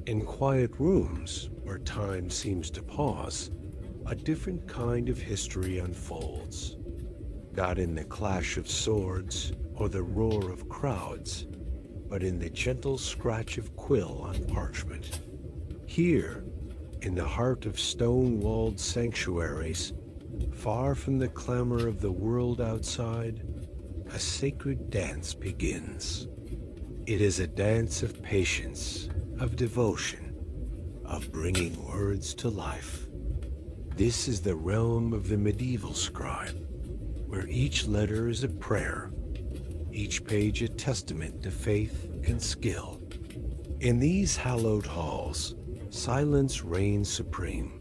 In quiet rooms where time seems to pause, a different kind of history unfolds. Not in the clash of swords or the roar of crowds, but in the gentle scratch of quill on parchment. Here, in the heart of stone-walled sanctuaries, far from the clamor of the world outside, a sacred dance begins. It is a dance of patience, of devotion, of bringing words to life. This is the realm of the medieval scribe, where each letter is a prayer, each page a testament to faith and skill. In these hallowed halls, silence reigns supreme,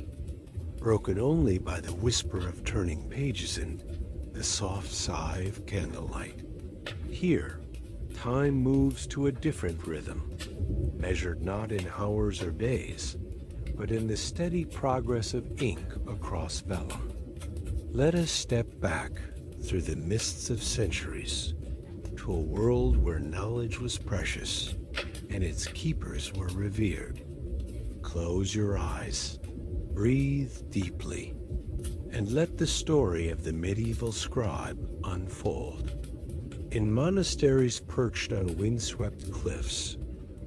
broken only by the whisper of turning pages and the soft sigh of candlelight. Here, time moves to a different rhythm, measured not in hours or days, but in the steady progress of ink across vellum. Let us step back through the mists of centuries to a world where knowledge was precious and its keepers were revered. Close your eyes, breathe deeply, and let the story of the medieval scribe unfold. In monasteries perched on windswept cliffs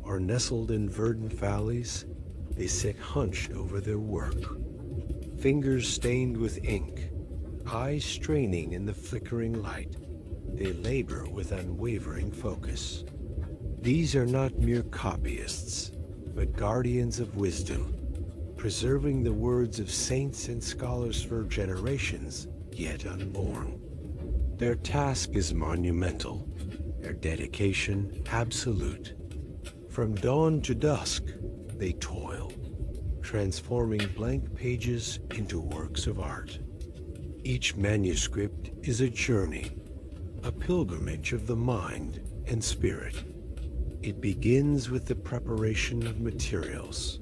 or nestled in verdant valleys, they sit hunched over their work, fingers stained with ink, eyes straining in the flickering light. They labor with unwavering focus. These are not mere copyists, but guardians of wisdom, preserving the words of saints and scholars for generations yet unborn. Their task is monumental, their dedication absolute. From dawn to dusk, they toil, transforming blank pages into works of art. Each manuscript is a journey, a pilgrimage of the mind and spirit. It begins with the preparation of materials,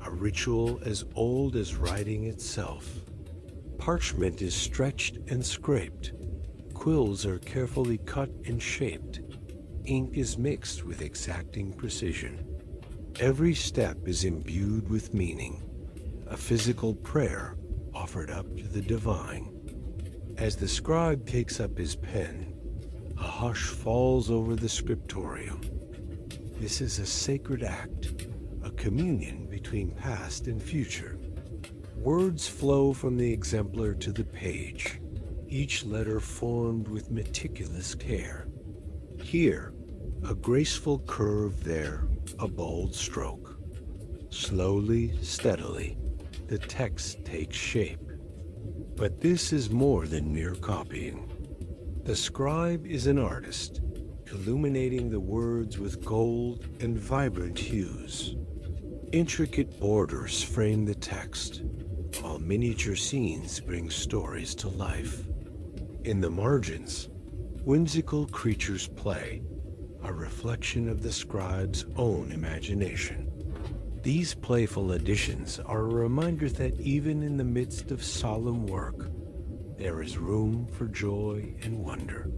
a ritual as old as writing itself. Parchment is stretched and scraped. Quills are carefully cut and shaped. Ink is mixed with exacting precision. Every step is imbued with meaning, a physical prayer offered up to the divine. As the scribe takes up his pen, a hush falls over the scriptorium. This is a sacred act, a communion between past and future. Words flow from the exemplar to the page, each letter formed with meticulous care. Here, a graceful curve; there, a bold stroke. Slowly, steadily, the text takes shape. But this is more than mere copying. The scribe is an artist, illuminating the words with gold and vibrant hues. Intricate borders frame the text, while miniature scenes bring stories to life. In the margins, whimsical creatures play, a reflection of the scribe's own imagination. These playful additions are a reminder that even in the midst of solemn work, there is room for joy and wonder.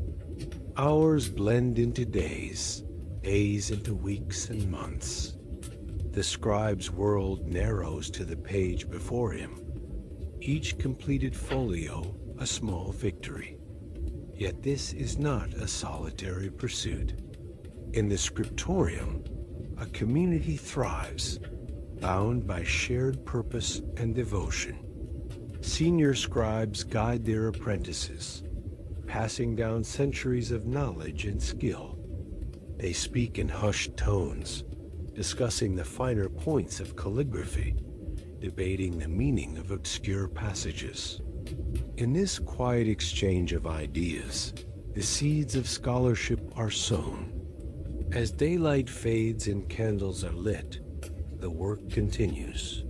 Hours blend into days, days into weeks and months. The scribe's world narrows to the page before him, each completed folio a small victory. Yet this is not a solitary pursuit. In the scriptorium, a community thrives, bound by shared purpose and devotion. Senior scribes guide their apprentices, passing down centuries of knowledge and skill. They speak in hushed tones, discussing the finer points of calligraphy, debating the meaning of obscure passages. In this quiet exchange of ideas, the seeds of scholarship are sown. As daylight fades and candles are lit, the work continues.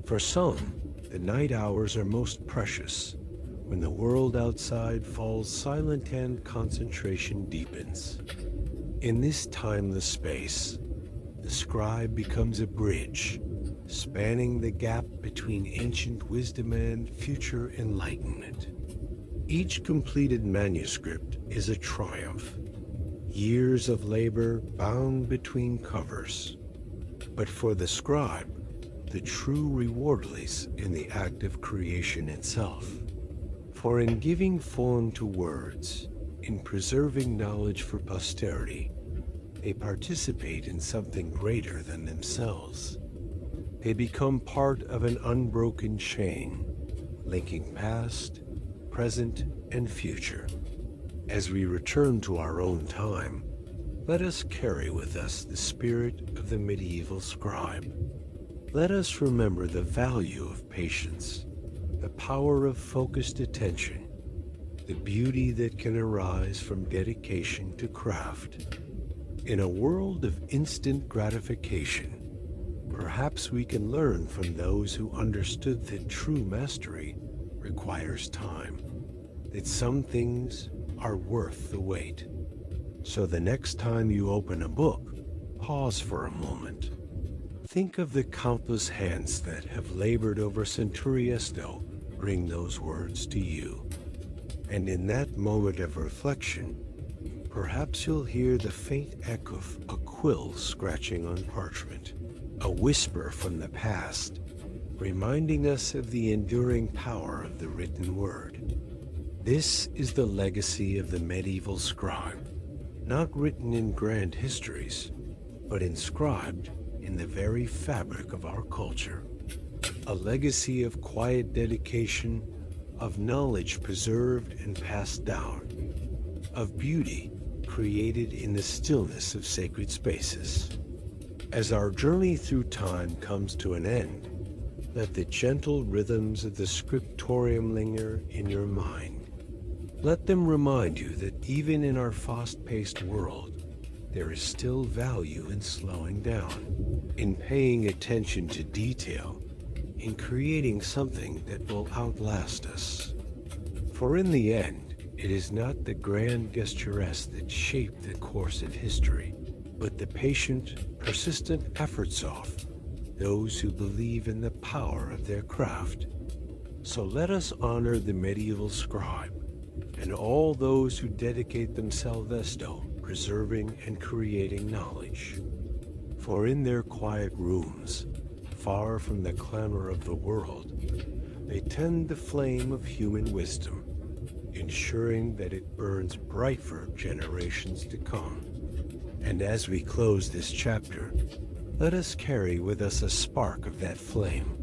For some, the night hours are most precious, when the world outside falls silent and concentration deepens. In this timeless space, the scribe becomes a bridge, spanning the gap between ancient wisdom and future enlightenment. Each completed manuscript is a triumph, years of labor bound between covers. But for the scribe, the true reward lies in the act of creation itself. For in giving form to words, in preserving knowledge for posterity, they participate in something greater than themselves. They become part of an unbroken chain, linking past, present, and future. As we return to our own time, let us carry with us the spirit of the medieval scribe. Let us remember the value of patience, the power of focused attention, the beauty that can arise from dedication to craft. In a world of instant gratification, perhaps we can learn from those who understood that true mastery requires time, that some things are worth the wait. So the next time you open a book, pause for a moment. Think of the countless hands that have labored over Centuriesto bring those words to you. And in that moment of reflection, perhaps you'll hear the faint echo of a quill scratching on parchment, a whisper from the past, reminding us of the enduring power of the written word. This is the legacy of the medieval scribe, not written in grand histories, but inscribed in the very fabric of our culture. A legacy of quiet dedication, of knowledge preserved and passed down, of beauty created in the stillness of sacred spaces. As our journey through time comes to an end, let the gentle rhythms of the scriptorium linger in your mind. Let them remind you that even in our fast-paced world, there is still value in slowing down, in paying attention to detail, in creating something that will outlast us. For in the end, it is not the grand gestures that shape the course of history, but the patient, persistent efforts of those who believe in the power of their craft. So let us honor the medieval scribe and all those who dedicate themselves to preserving and creating knowledge. For in their quiet rooms, far from the clamor of the world, they tend the flame of human wisdom, ensuring that it burns bright for generations to come. And as we close this chapter, let us carry with us a spark of that flame,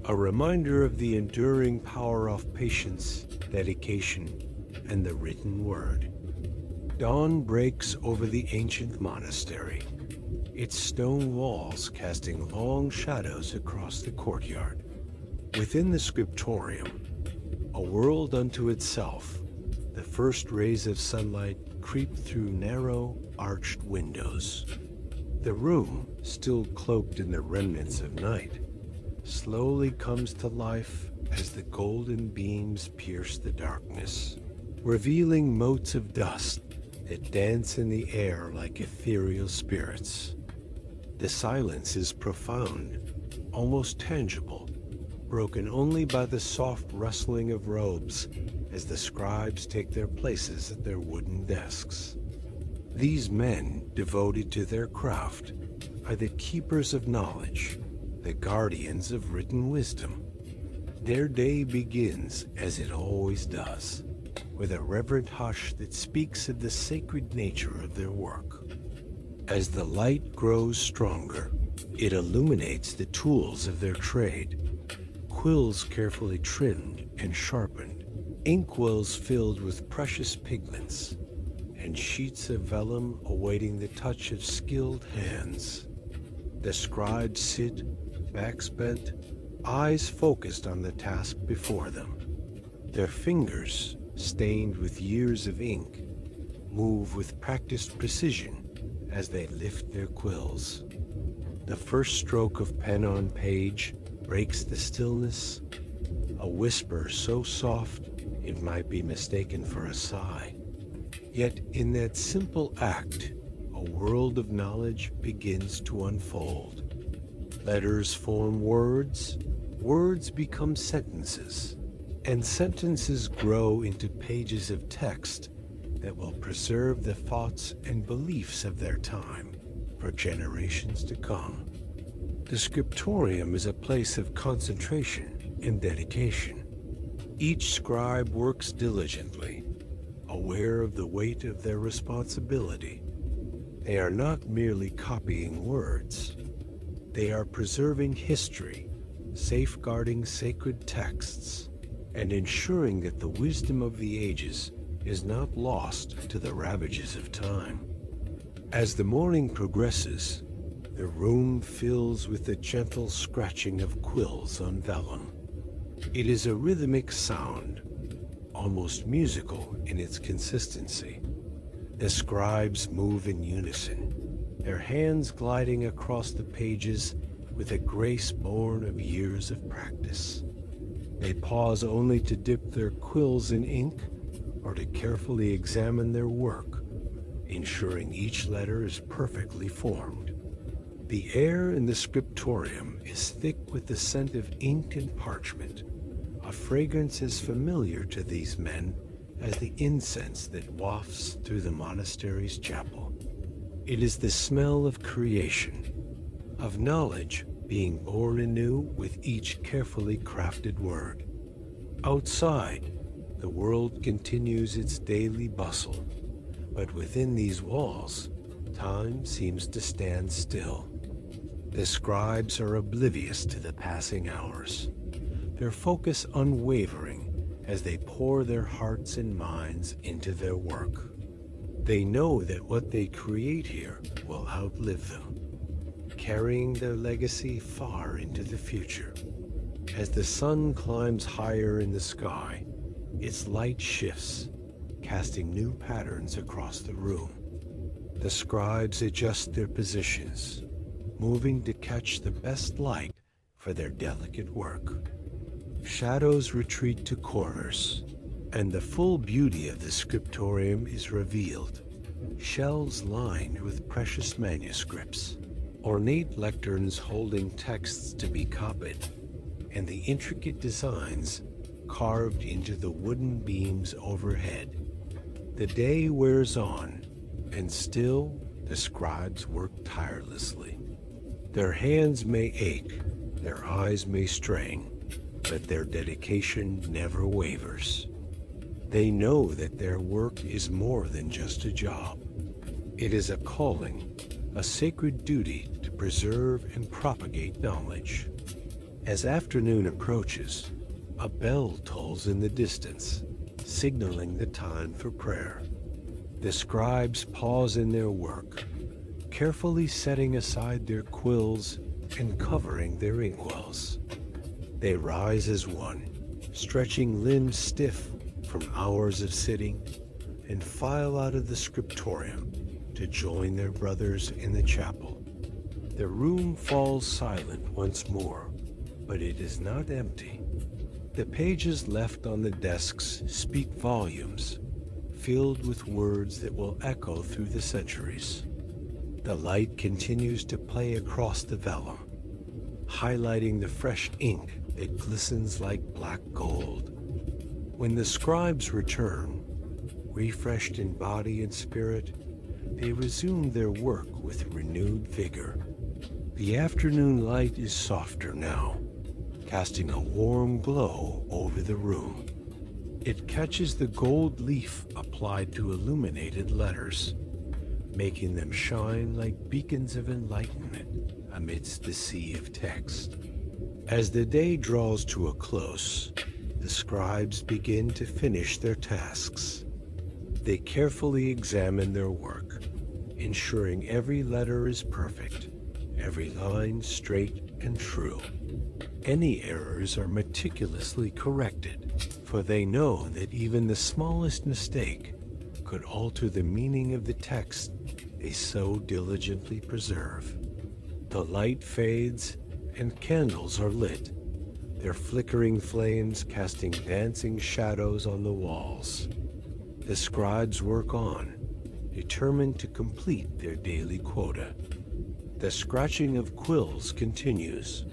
a reminder of the enduring power of patience, dedication, and the written word. Dawn breaks over the ancient monastery, its stone walls casting long shadows across the courtyard. Within the scriptorium, a world unto itself, the first rays of sunlight creep through narrow, arched windows. The room, still cloaked in the remnants of night, slowly comes to life as the golden beams pierce the darkness, revealing motes of dust that dance in the air like ethereal spirits. The silence is profound, almost tangible, broken only by the soft rustling of robes as the scribes take their places at their wooden desks. These men, devoted to their craft, are the keepers of knowledge, the guardians of written wisdom. Their day begins, as it always does, with a reverent hush that speaks of the sacred nature of their work. As the light grows stronger, it illuminates the tools of their trade, quills carefully trimmed and sharpened, inkwells filled with precious pigments, and sheets of vellum awaiting the touch of skilled hands. The scribes sit, backs bent, eyes focused on the task before them. Their fingers, stained with years of ink, move with practiced precision as they lift their quills. The first stroke of pen on page breaks the stillness, a whisper so soft it might be mistaken for a sigh. Yet in that simple act, a world of knowledge begins to unfold. Letters form words, words become sentences, and sentences grow into pages of text that will preserve the thoughts and beliefs of their time for generations to come. The scriptorium is a place of concentration and dedication. Each scribe works diligently, aware of the weight of their responsibility. They are not merely copying words. They are preserving history, safeguarding sacred texts, and ensuring that the wisdom of the ages is not lost to the ravages of time. As the morning progresses, the room fills with the gentle scratching of quills on vellum. It is a rhythmic sound, almost musical in its consistency. The scribes move in unison, their hands gliding across the pages with a grace born of years of practice. They pause only to dip their quills in ink or to carefully examine their work, ensuring each letter is perfectly formed. The air in the scriptorium is thick with the scent of ink and parchment, a fragrance as familiar to these men as the incense that wafts through the monastery's chapel. It is the smell of creation, of knowledge being born anew with each carefully crafted word. Outside, the world continues its daily bustle, but within these walls, time seems to stand still. The scribes are oblivious to the passing hours, their focus unwavering as they pour their hearts and minds into their work. They know that what they create here will outlive them, carrying their legacy far into the future. As the sun climbs higher in the sky, its light shifts, casting new patterns across the room. The scribes adjust their positions, moving to catch the best light for their delicate work. Shadows retreat to corners, and the full beauty of the scriptorium is revealed. Shelves lined with precious manuscripts, ornate lecterns holding texts to be copied, and the intricate designs carved into the wooden beams overhead. The day wears on, and still the scribes work tirelessly. Their hands may ache, their eyes may strain, but their dedication never wavers. They know that their work is more than just a job. It is a calling, a sacred duty to preserve and propagate knowledge. As afternoon approaches, a bell tolls in the distance, signaling the time for prayer. The scribes pause in their work, carefully setting aside their quills and covering their inkwells. They rise as one, stretching limbs stiff from hours of sitting, and file out of the scriptorium to join their brothers in the chapel. The room falls silent once more, but it is not empty. The pages left on the desks speak volumes, filled with words that will echo through the centuries. The light continues to play across the vellum, highlighting the fresh ink that glistens like black gold. When the scribes return, refreshed in body and spirit, they resume their work with renewed vigor. The afternoon light is softer now, casting a warm glow over the room. It catches the gold leaf applied to illuminated letters, making them shine like beacons of enlightenment amidst the sea of text. As the day draws to a close, the scribes begin to finish their tasks. They carefully examine their work, ensuring every letter is perfect, every line straight and true. Any errors are meticulously corrected, for they know that even the smallest mistake could alter the meaning of the text they so diligently preserve. The light fades and candles are lit, their flickering flames casting dancing shadows on the walls. The scribes work on, determined to complete their daily quota. The scratching of quills continues,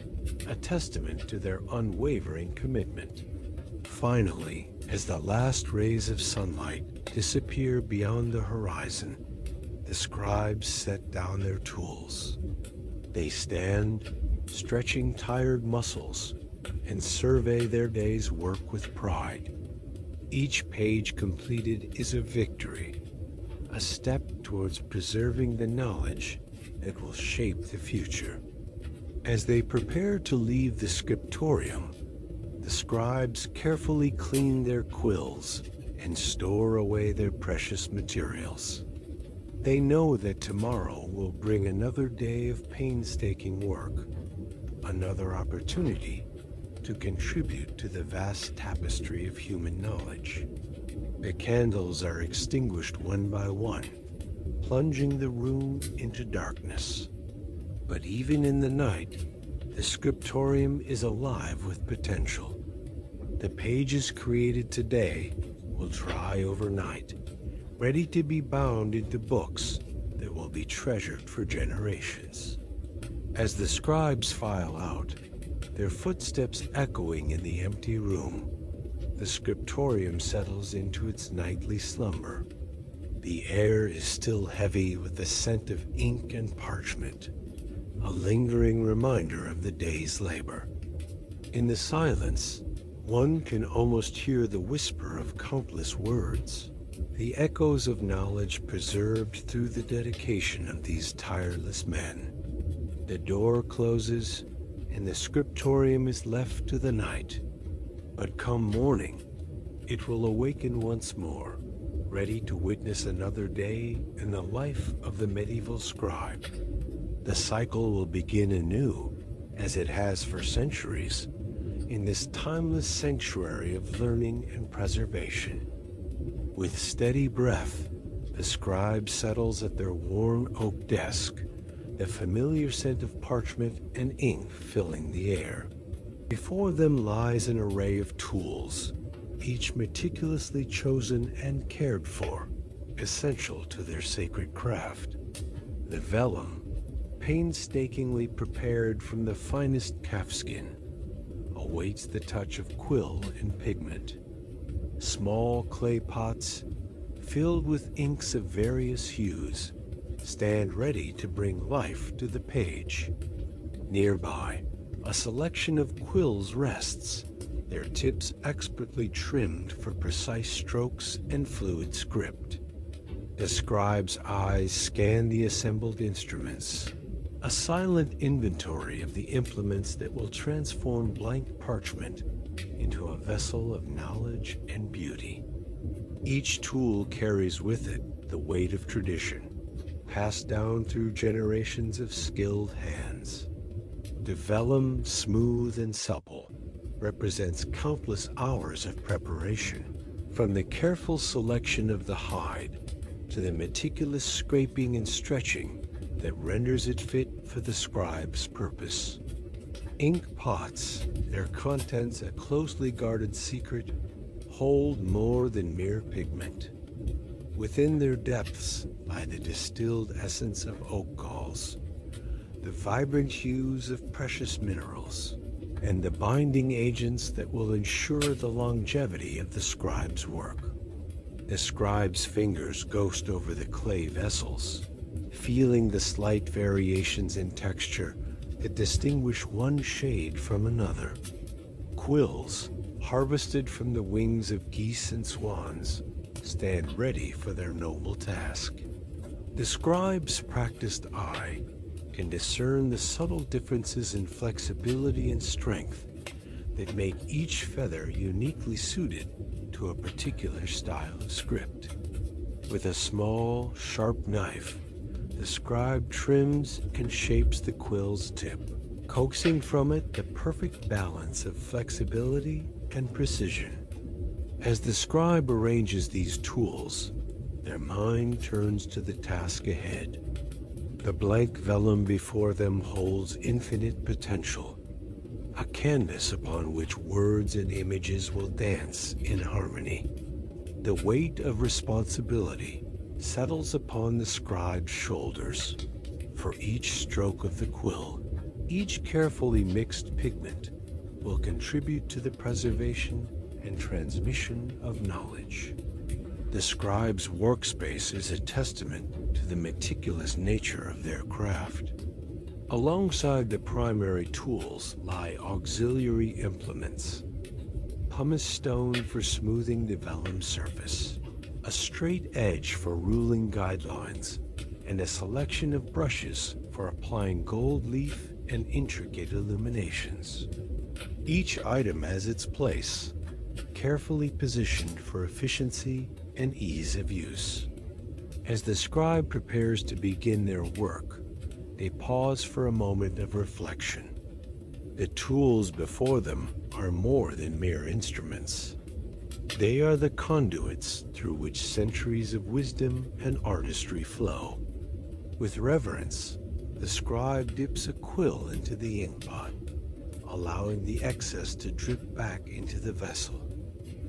a testament to their unwavering commitment. Finally, as the last rays of sunlight disappear beyond the horizon, the scribes set down their tools. They stand, stretching tired muscles, and survey their day's work with pride. Each page completed is a victory, a step towards preserving the knowledge that will shape the future. As they prepare to leave the scriptorium, the scribes carefully clean their quills and store away their precious materials. They know that tomorrow will bring another day of painstaking work, another opportunity to contribute to the vast tapestry of human knowledge. The candles are extinguished one by one, plunging the room into darkness. But even in the night, the scriptorium is alive with potential. The pages created today will dry overnight, ready to be bound into books that will be treasured for generations. As the scribes file out, their footsteps echoing in the empty room, the scriptorium settles into its nightly slumber. The air is still heavy with the scent of ink and parchment, a lingering reminder of the day's labor. In the silence, one can almost hear the whisper of countless words, the echoes of knowledge preserved through the dedication of these tireless men. The door closes, and the scriptorium is left to the night. But come morning, it will awaken once more, ready to witness another day in the life of the medieval scribe. The cycle will begin anew, as it has for centuries, in this timeless sanctuary of learning and preservation. With steady breath, the scribe settles at their worn oak desk, the familiar scent of parchment and ink filling the air. Before them lies an array of tools, each meticulously chosen and cared for, essential to their sacred craft. The vellum, painstakingly prepared from the finest calfskin, awaits the touch of quill and pigment. Small clay pots, filled with inks of various hues, stand ready to bring life to the page. Nearby, a selection of quills rests, their tips expertly trimmed for precise strokes and fluid script. The scribe's eyes scan the assembled instruments, a silent inventory of the implements that will transform blank parchment into a vessel of knowledge and beauty. Each tool carries with it the weight of tradition, passed down through generations of skilled hands. The vellum, smooth and supple, represents countless hours of preparation, from the careful selection of the hide to the meticulous scraping and stretching that renders it fit for the scribe's purpose. Ink pots, their contents a closely guarded secret, hold more than mere pigment. Within their depths lie the distilled essence of oak galls, the vibrant hues of precious minerals, and the binding agents that will ensure the longevity of the scribe's work. The scribe's fingers ghost over the clay vessels, feeling the slight variations in texture that distinguish one shade from another. Quills, harvested from the wings of geese and swans, stand ready for their noble task. The scribe's practiced eye can discern the subtle differences in flexibility and strength that make each feather uniquely suited to a particular style of script. With a small, sharp knife, the scribe trims and shapes the quill's tip, coaxing from it the perfect balance of flexibility and precision. As the scribe arranges these tools, their mind turns to the task ahead. The blank vellum before them holds infinite potential, a canvas upon which words and images will dance in harmony. The weight of responsibility settles upon the scribe's shoulders. For each stroke of the quill, each carefully mixed pigment will contribute to the preservation and transmission of knowledge. The scribe's workspace is a testament to the meticulous nature of their craft. Alongside the primary tools lie auxiliary implements. Pumice stone for smoothing the vellum surface, a straight edge for ruling guidelines, and a selection of brushes for applying gold leaf and intricate illuminations. Each item has its place, carefully positioned for efficiency and ease of use. As the scribe prepares to begin their work, they pause for a moment of reflection. The tools before them are more than mere instruments. They are the conduits through which centuries of wisdom and artistry flow. With reverence, the scribe dips a quill into the inkpot, allowing the excess to drip back into the vessel.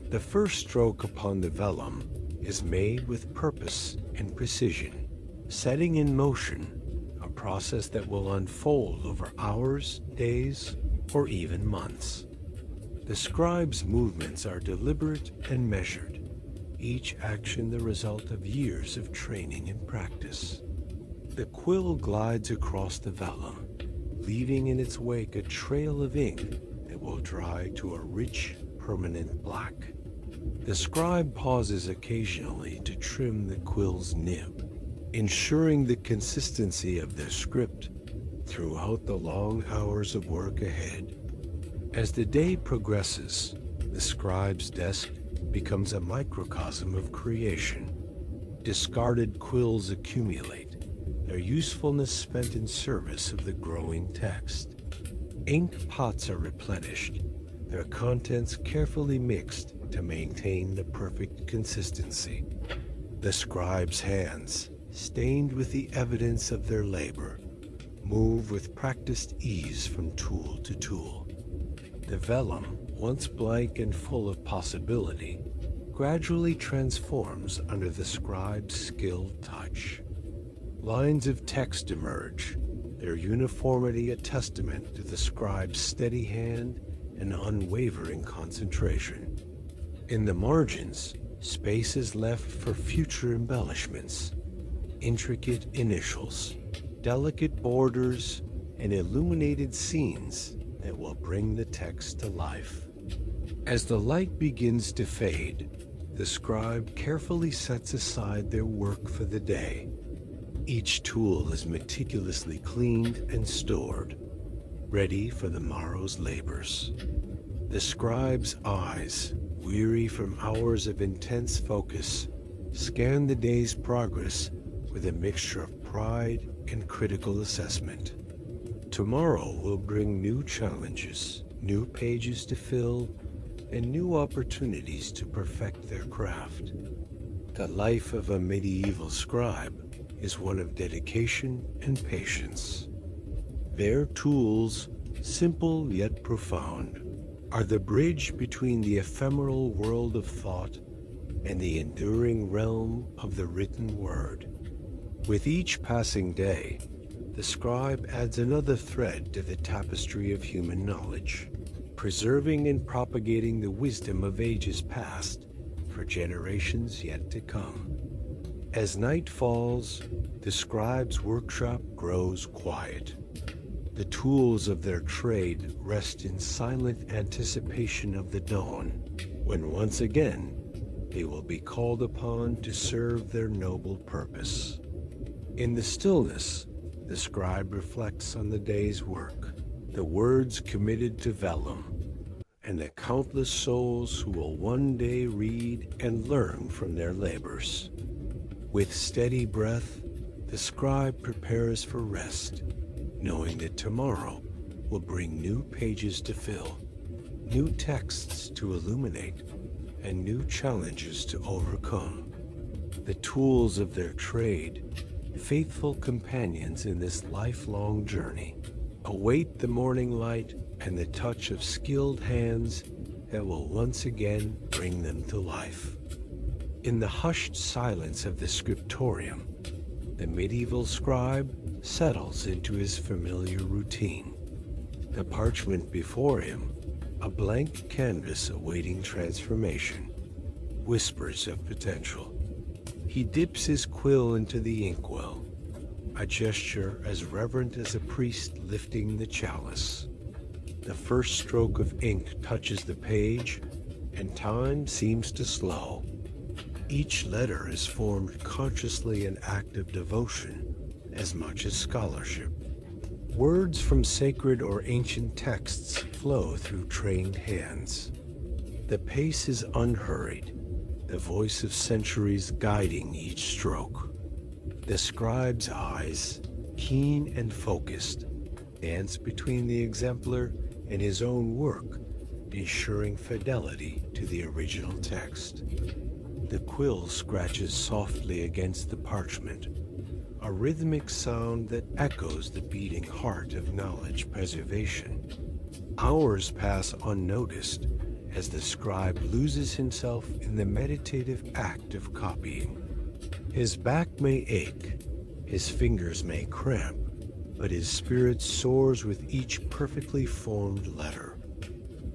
The first stroke upon the vellum is made with purpose and precision, setting in motion a process that will unfold over hours, days, or even months. The scribe's movements are deliberate and measured, each action the result of years of training and practice. The quill glides across the vellum, leaving in its wake a trail of ink that will dry to a rich, permanent black. The scribe pauses occasionally to trim the quill's nib, ensuring the consistency of the script throughout the long hours of work ahead. As the day progresses, the scribe's desk becomes a microcosm of creation. Discarded quills accumulate, their usefulness spent in service of the growing text. Ink pots are replenished, their contents carefully mixed to maintain the perfect consistency. The scribe's hands, stained with the evidence of their labor, move with practiced ease from tool to tool. The vellum, once blank and full of possibility, gradually transforms under the scribe's skilled touch. Lines of text emerge, their uniformity a testament to the scribe's steady hand and unwavering concentration. In the margins, space is left for future embellishments, intricate initials, delicate borders, and illuminated scenes that will bring the text to life. As the light begins to fade, the scribe carefully sets aside their work for the day. Each tool is meticulously cleaned and stored, ready for the morrow's labors. The scribe's eyes, weary from hours of intense focus, scan the day's progress with a mixture of pride and critical assessment. Tomorrow will bring new challenges, new pages to fill, and new opportunities to perfect their craft. The life of a medieval scribe is one of dedication and patience. Their tools, simple yet profound, are the bridge between the ephemeral world of thought and the enduring realm of the written word. With each passing day, the scribe adds another thread to the tapestry of human knowledge, preserving and propagating the wisdom of ages past for generations yet to come. As night falls, the scribe's workshop grows quiet. The tools of their trade rest in silent anticipation of the dawn, when once again they will be called upon to serve their noble purpose. In the stillness, the scribe reflects on the day's work, the words committed to vellum, and the countless souls who will one day read and learn from their labors. With steady breath, the scribe prepares for rest, knowing that tomorrow will bring new pages to fill, new texts to illuminate, and new challenges to overcome. The tools of their trade, faithful companions in this lifelong journey, await the morning light and the touch of skilled hands that will once again bring them to life. In the hushed silence of the scriptorium, the medieval scribe settles into his familiar routine. The parchment before him, a blank canvas awaiting transformation, whispers of potential. He dips his quill into the inkwell, a gesture as reverent as a priest lifting the chalice. The first stroke of ink touches the page, and time seems to slow. Each letter is formed consciously an act of devotion, as much as scholarship. Words from sacred or ancient texts flow through trained hands. The pace is unhurried, the voice of centuries guiding each stroke. The scribe's eyes, keen and focused, dance between the exemplar and his own work, ensuring fidelity to the original text. The quill scratches softly against the parchment, a rhythmic sound that echoes the beating heart of knowledge preservation. Hours pass unnoticed as the scribe loses himself in the meditative act of copying. His back may ache, his fingers may cramp, but his spirit soars with each perfectly formed letter.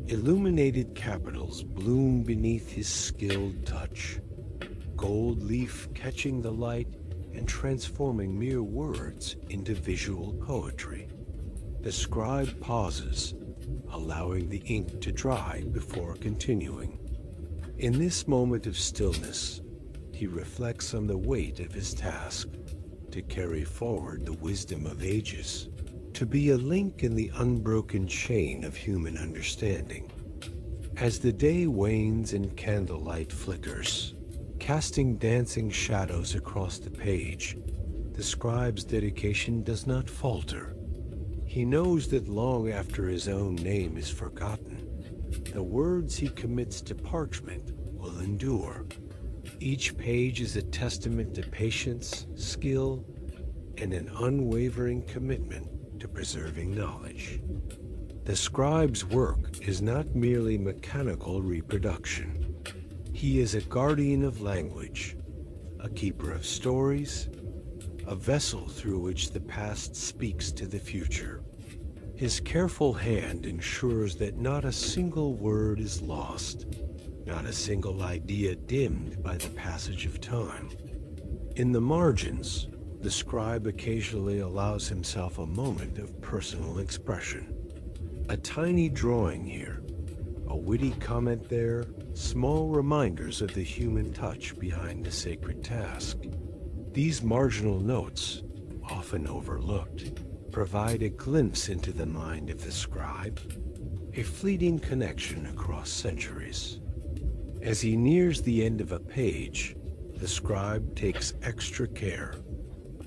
Illuminated capitals bloom beneath his skilled touch, gold leaf catching the light and transforming mere words into visual poetry. The scribe pauses, allowing the ink to dry before continuing. In this moment of stillness, he reflects on the weight of his task, to carry forward the wisdom of ages, to be a link in the unbroken chain of human understanding. As the day wanes and candlelight flickers, casting dancing shadows across the page, the scribe's dedication does not falter. He knows that long after his own name is forgotten, the words he commits to parchment will endure. Each page is a testament to patience, skill, and an unwavering commitment to preserving knowledge. The scribe's work is not merely mechanical reproduction. He is a guardian of language, a keeper of stories, a vessel through which the past speaks to the future. His careful hand ensures that not a single word is lost, not a single idea dimmed by the passage of time. In the margins, the scribe occasionally allows himself a moment of personal expression. A tiny drawing here, a witty comment there, small reminders of the human touch behind the sacred task. These marginal notes, often overlooked, provide a glimpse into the mind of the scribe, a fleeting connection across centuries. As he nears the end of a page, the scribe takes extra care.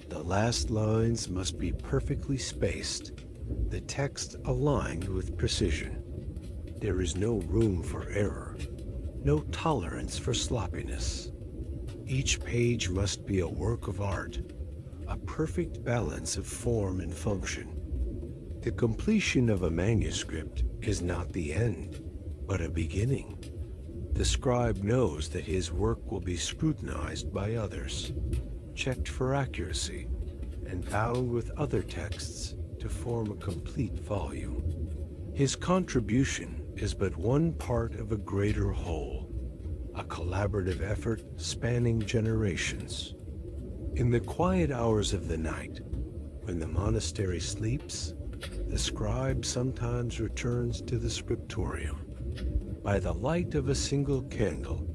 The last lines must be perfectly spaced, the text aligned with precision. There is no room for error, no tolerance for sloppiness. Each page must be a work of art, a perfect balance of form and function. The completion of a manuscript is not the end, but a beginning. The scribe knows that his work will be scrutinized by others, checked for accuracy, and bound with other texts to form a complete volume. His contribution is but one part of a greater whole, a collaborative effort spanning generations. In the quiet hours of the night, when the monastery sleeps, the scribe sometimes returns to the scriptorium. By the light of a single candle,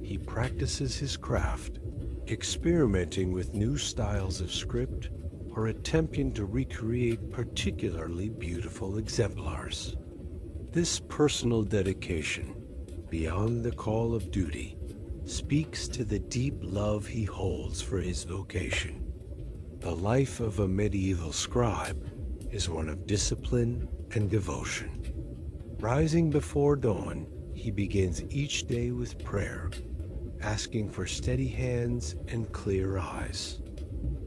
he practices his craft, experimenting with new styles of script or attempting to recreate particularly beautiful exemplars. This personal dedication, beyond the call of duty, speaks to the deep love he holds for his vocation. The life of a medieval scribe is one of discipline and devotion. Rising before dawn, he begins each day with prayer, asking for steady hands and clear eyes.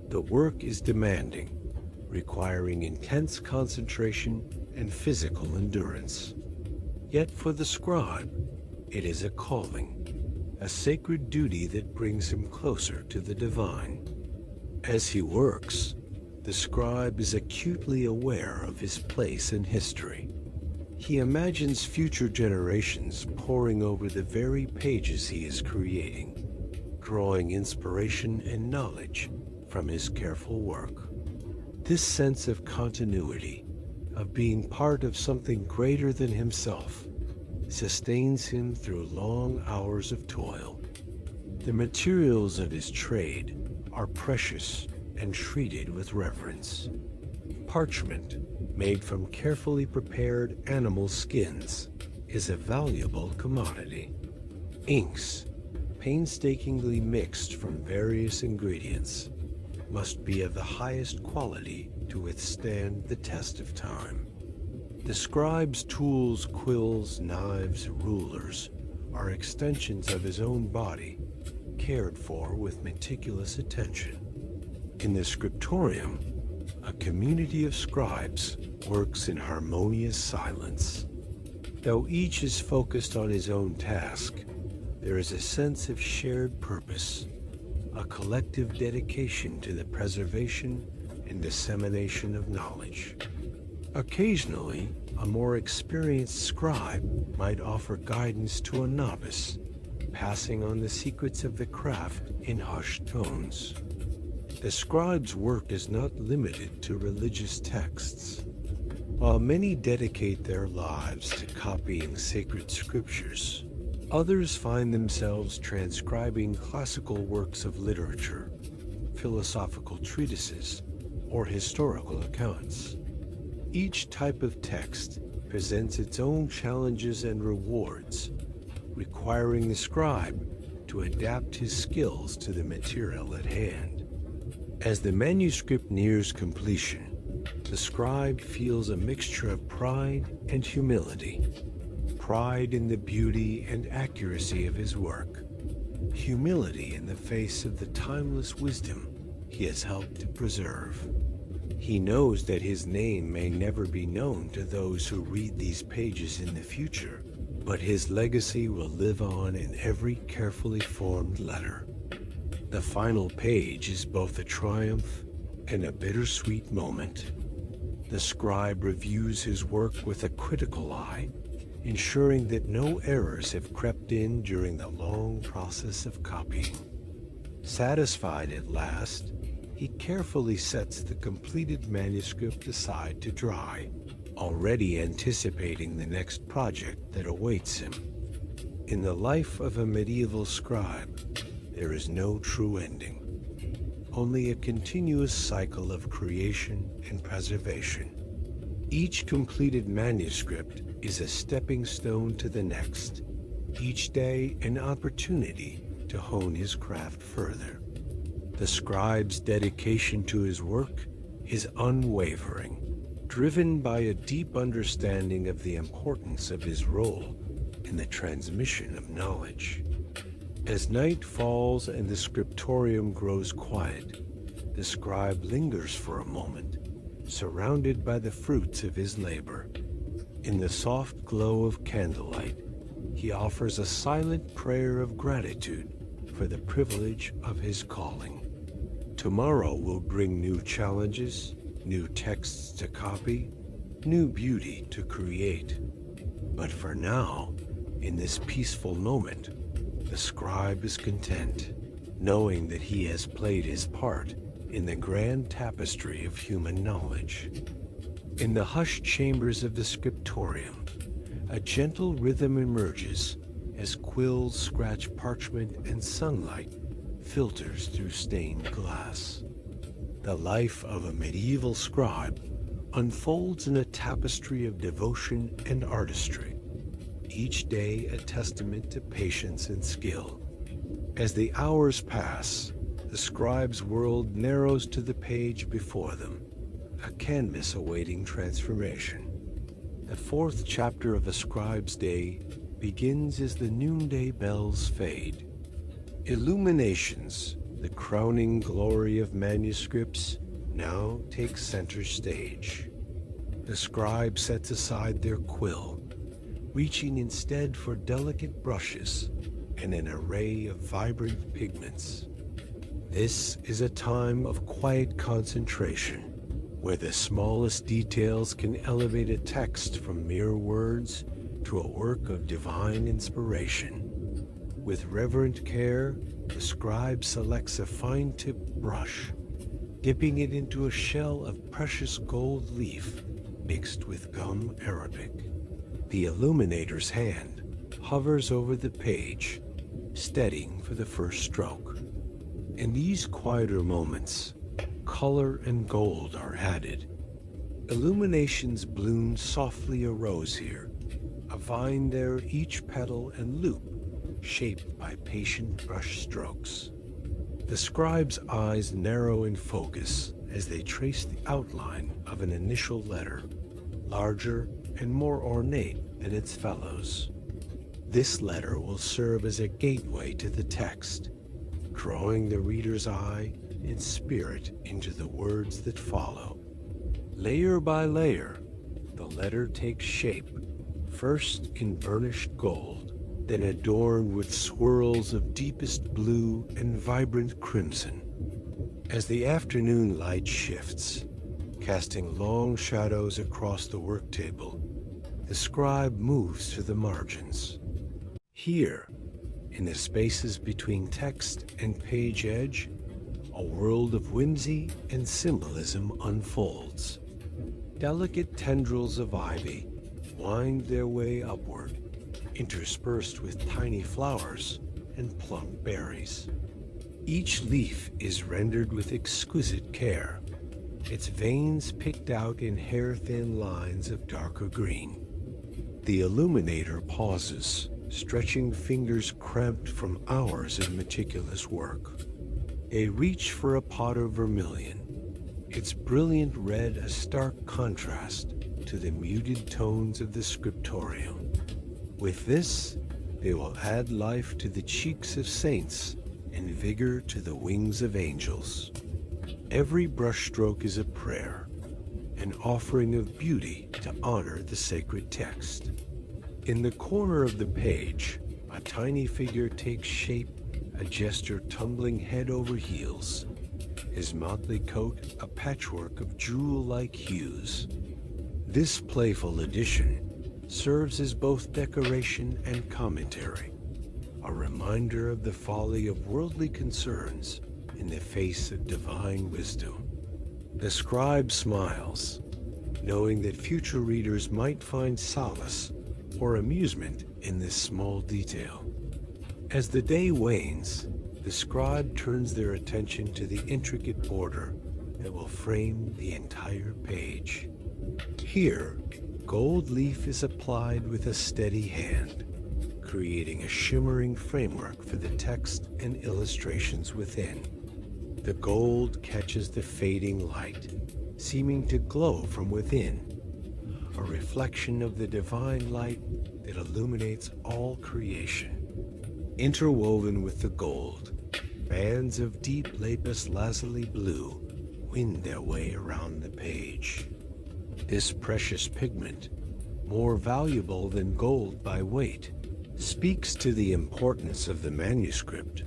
The work is demanding, requiring intense concentration and physical endurance. Yet for the scribe, it is a calling, a sacred duty that brings him closer to the divine. As he works, the scribe is acutely aware of his place in history. He imagines future generations poring over the very pages he is creating, drawing inspiration and knowledge from his careful work. This sense of continuity, of being part of something greater than himself, sustains him through long hours of toil. The materials of his trade are precious and treated with reverence. Parchment, made from carefully prepared animal skins, is a valuable commodity. Inks, painstakingly mixed from various ingredients, must be of the highest quality to withstand the test of time. The scribe's tools, quills, knives, rulers are extensions of his own body, cared for with meticulous attention. In the scriptorium, a community of scribes works in harmonious silence. Though each is focused on his own task, there is a sense of shared purpose, a collective dedication to the preservation and dissemination of knowledge. Occasionally, a more experienced scribe might offer guidance to a novice, passing on the secrets of the craft in hushed tones. The scribe's work is not limited to religious texts. While many dedicate their lives to copying sacred scriptures, others find themselves transcribing classical works of literature, philosophical treatises, or historical accounts. Each type of text presents its own challenges and rewards, requiring the scribe to adapt his skills to the material at hand. As the manuscript nears completion, the scribe feels a mixture of pride and humility. Pride in the beauty and accuracy of his work, humility in the face of the timeless wisdom he has helped to preserve. He knows that his name may never be known to those who read these pages in the future, but his legacy will live on in every carefully formed letter. The final page is both a triumph and a bittersweet moment. The scribe reviews his work with a critical eye, ensuring that no errors have crept in during the long process of copying. Satisfied at last, he carefully sets the completed manuscript aside to dry, already anticipating the next project that awaits him. In the life of a medieval scribe, there is no true ending, only a continuous cycle of creation and preservation. Each completed manuscript is a stepping stone to the next, each day an opportunity to hone his craft further. The scribe's dedication to his work is unwavering, driven by a deep understanding of the importance of his role in the transmission of knowledge. As night falls and the scriptorium grows quiet, the scribe lingers for a moment, surrounded by the fruits of his labor. In the soft glow of candlelight, he offers a silent prayer of gratitude for the privilege of his calling. Tomorrow will bring new challenges, new texts to copy, new beauty to create. But for now, in this peaceful moment, the scribe is content, knowing that he has played his part in the grand tapestry of human knowledge. In the hushed chambers of the scriptorium, a gentle rhythm emerges as quills scratch parchment and sunlight filters through stained glass. The life of a medieval scribe unfolds in a tapestry of devotion and artistry, each day a testament to patience and skill. As the hours pass, the scribe's world narrows to the page before them, a canvas awaiting transformation. The fourth chapter of a scribe's day begins as the noonday bells fade. Illuminations, the crowning glory of manuscripts, now take center stage. The scribe sets aside their quill, reaching instead for delicate brushes and an array of vibrant pigments. This is a time of quiet concentration, where the smallest details can elevate a text from mere words to a work of divine inspiration. With reverent care, the scribe selects a fine-tipped brush, dipping it into a shell of precious gold leaf mixed with gum arabic. The illuminator's hand hovers over the page, steadying for the first stroke. In these quieter moments, color and gold are added. Illuminations bloom softly arose here, a vine there each petal and loop, shaped by patient brush strokes. The scribe's eyes narrow in focus as they trace the outline of an initial letter, larger and more ornate than its fellows. This letter will serve as a gateway to the text, drawing the reader's eye and spirit into the words that follow. Layer by layer, the letter takes shape, first in burnished gold, then adorned with swirls of deepest blue and vibrant crimson. As the afternoon light shifts, casting long shadows across the work table, the scribe moves to the margins. Here, in the spaces between text and page edge, a world of whimsy and symbolism unfolds. Delicate tendrils of ivy wind their way upward, interspersed with tiny flowers and plump berries. Each leaf is rendered with exquisite care, its veins picked out in hair-thin lines of darker green. The illuminator pauses, stretching fingers cramped from hours of meticulous work. They reach for a pot of vermilion, its brilliant red a stark contrast to the muted tones of the scriptorium. With this, they will add life to the cheeks of saints and vigor to the wings of angels. Every brushstroke is a prayer, an offering of beauty to honor the sacred text. In the corner of the page, a tiny figure takes shape, a gesture tumbling head over heels, his motley coat a patchwork of jewel-like hues. This playful addition serves as both decoration and commentary, a reminder of the folly of worldly concerns in the face of divine wisdom. The scribe smiles, knowing that future readers might find solace or amusement in this small detail. As the day wanes, the scribe turns their attention to the intricate border that will frame the entire page. Here, gold leaf is applied with a steady hand, creating a shimmering framework for the text and illustrations within. The gold catches the fading light, seeming to glow from within, a reflection of the divine light that illuminates all creation. Interwoven with the gold, bands of deep lapis lazuli blue wind their way around the page. This precious pigment, more valuable than gold by weight, speaks to the importance of the manuscript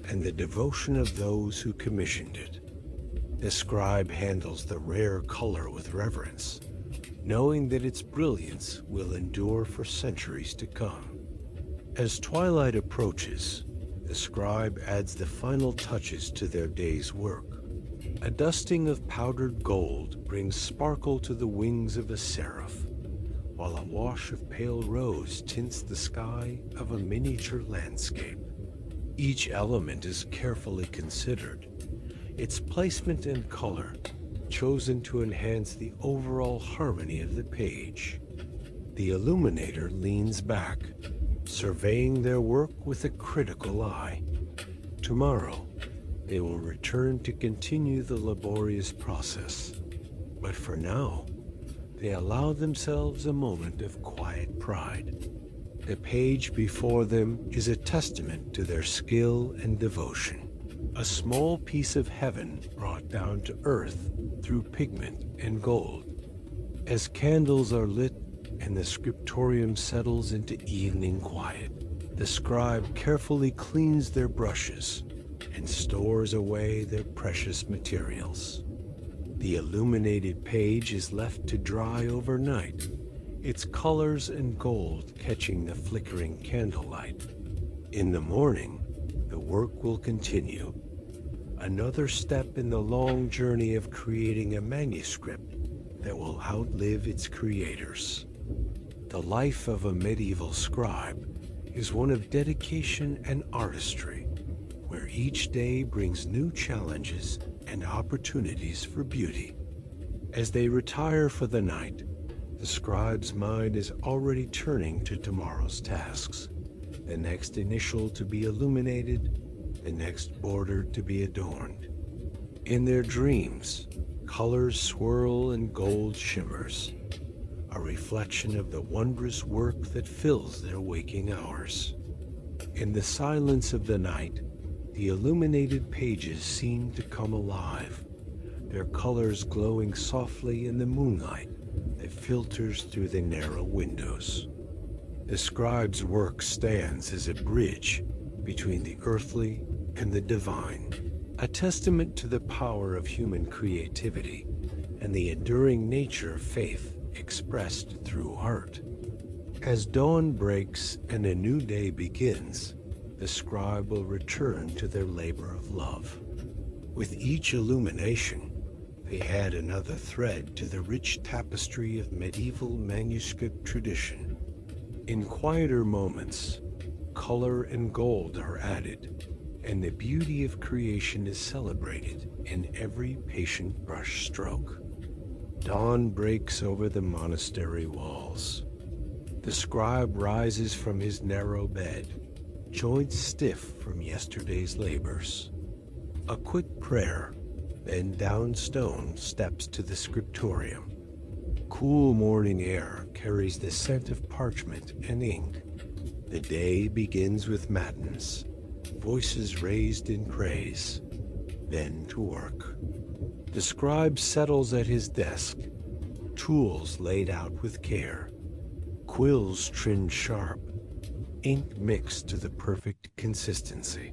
and the devotion of those who commissioned it. The scribe handles the rare color with reverence, knowing that its brilliance will endure for centuries to come. As twilight approaches, the scribe adds the final touches to their day's work. A dusting of powdered gold brings sparkle to the wings of a seraph, while a wash of pale rose tints the sky of a miniature landscape. Each element is carefully considered, its placement and color chosen to enhance the overall harmony of the page. The illuminator leans back, surveying their work with a critical eye. Tomorrow, they will return to continue the laborious process. But for now, they allow themselves a moment of quiet pride. The page before them is a testament to their skill and devotion, a small piece of heaven brought down to earth through pigment and gold. As candles are lit and the scriptorium settles into evening quiet, the scribe carefully cleans their brushes and stores away their precious materials. The illuminated page is left to dry overnight, its colors and gold catching the flickering candlelight. In the morning, the work will continue, another step in the long journey of creating a manuscript that will outlive its creators. The life of a medieval scribe is one of dedication and artistry, where each day brings new challenges and opportunities for beauty. As they retire for the night, the scribe's mind is already turning to tomorrow's tasks, the next initial to be illuminated, the next border to be adorned. In their dreams, colors swirl and gold shimmers, a reflection of the wondrous work that fills their waking hours. In the silence of the night, the illuminated pages seem to come alive, their colors glowing softly in the moonlight that filters through the narrow windows. The scribe's work stands as a bridge between the earthly and the divine, a testament to the power of human creativity and the enduring nature of faith expressed through art. As dawn breaks and a new day begins, the scribe will return to their labor of love. With each illumination, they add another thread to the rich tapestry of medieval manuscript tradition. In quieter moments, color and gold are added, and the beauty of creation is celebrated in every patient brush stroke. Dawn breaks over the monastery walls. The scribe rises from his narrow bed, joints stiff from yesterday's labors. A quick prayer, then down stone steps to the scriptorium. Cool morning air carries the scent of parchment and ink. The day begins with matins, voices raised in praise, then to work. The scribe settles at his desk, tools laid out with care, quills trimmed sharp, ink mixed to the perfect consistency.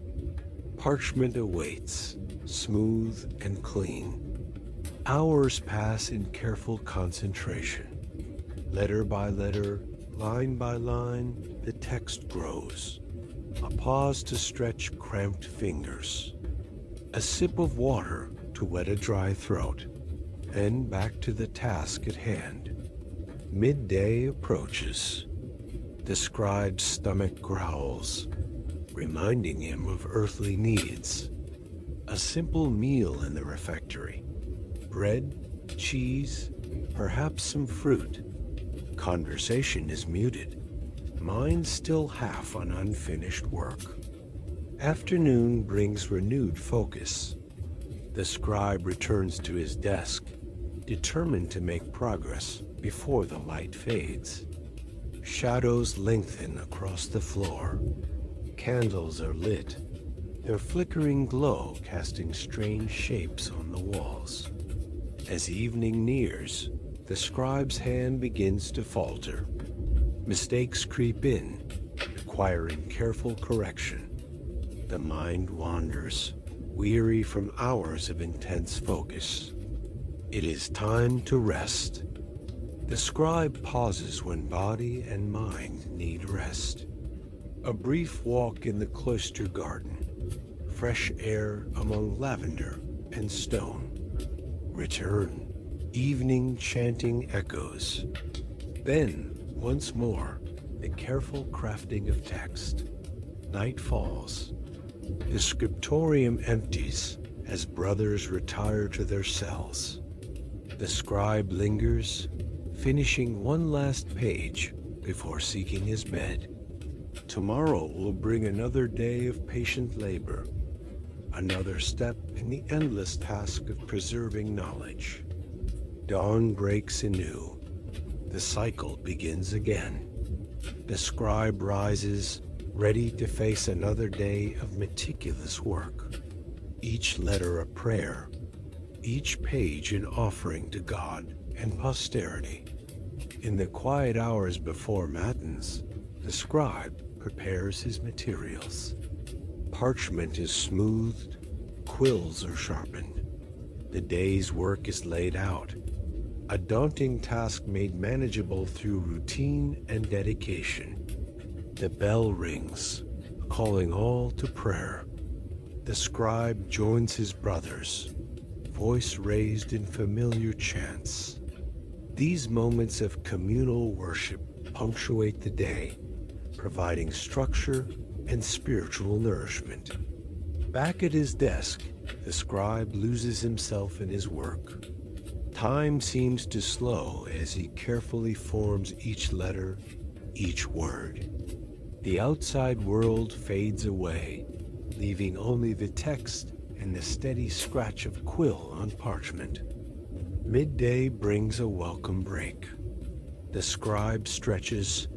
Parchment awaits, smooth and clean. Hours pass in careful concentration. Letter by letter, line by line, the text grows. A pause to stretch cramped fingers. A sip of water to wet a dry throat. Then back to the task at hand. Midday approaches. The scribe's stomach growls, reminding him of earthly needs. A simple meal in the refectory. Bread, cheese, perhaps some fruit. Conversation is muted. Mind still half on unfinished work. Afternoon brings renewed focus. The scribe returns to his desk, determined to make progress before the light fades. Shadows lengthen across the floor. Candles are lit, their flickering glow casting strange shapes on the walls. As evening nears, the scribe's hand begins to falter. Mistakes creep in, requiring careful correction. The mind wanders, weary from hours of intense focus. It is time to rest. The scribe pauses when body and mind need rest. A brief walk in the cloister garden, fresh air among lavender and stone. Return, evening chanting echoes. Then, once more, the careful crafting of text. Night falls. The scriptorium empties as brothers retire to their cells. The scribe lingers, finishing one last page before seeking his bed. Tomorrow will bring another day of patient labor, another step in the endless task of preserving knowledge. Dawn breaks anew. The cycle begins again. The scribe rises, ready to face another day of meticulous work. Each letter a prayer, each page an offering to God and posterity. In the quiet hours before matins, the scribe prepares his materials. Parchment is smoothed, quills are sharpened. The day's work is laid out, a daunting task made manageable through routine and dedication. The bell rings, calling all to prayer. the scribe joins his brothers, voice raised in familiar chants. These moments of communal worship punctuate the day, providing structure and spiritual nourishment. Back at his desk, the scribe loses himself in his work. Time seems to slow as he carefully forms each letter, each word. The outside world fades away, leaving only the text and the steady scratch of quill on parchment. Midday brings a welcome break. The scribe stretches,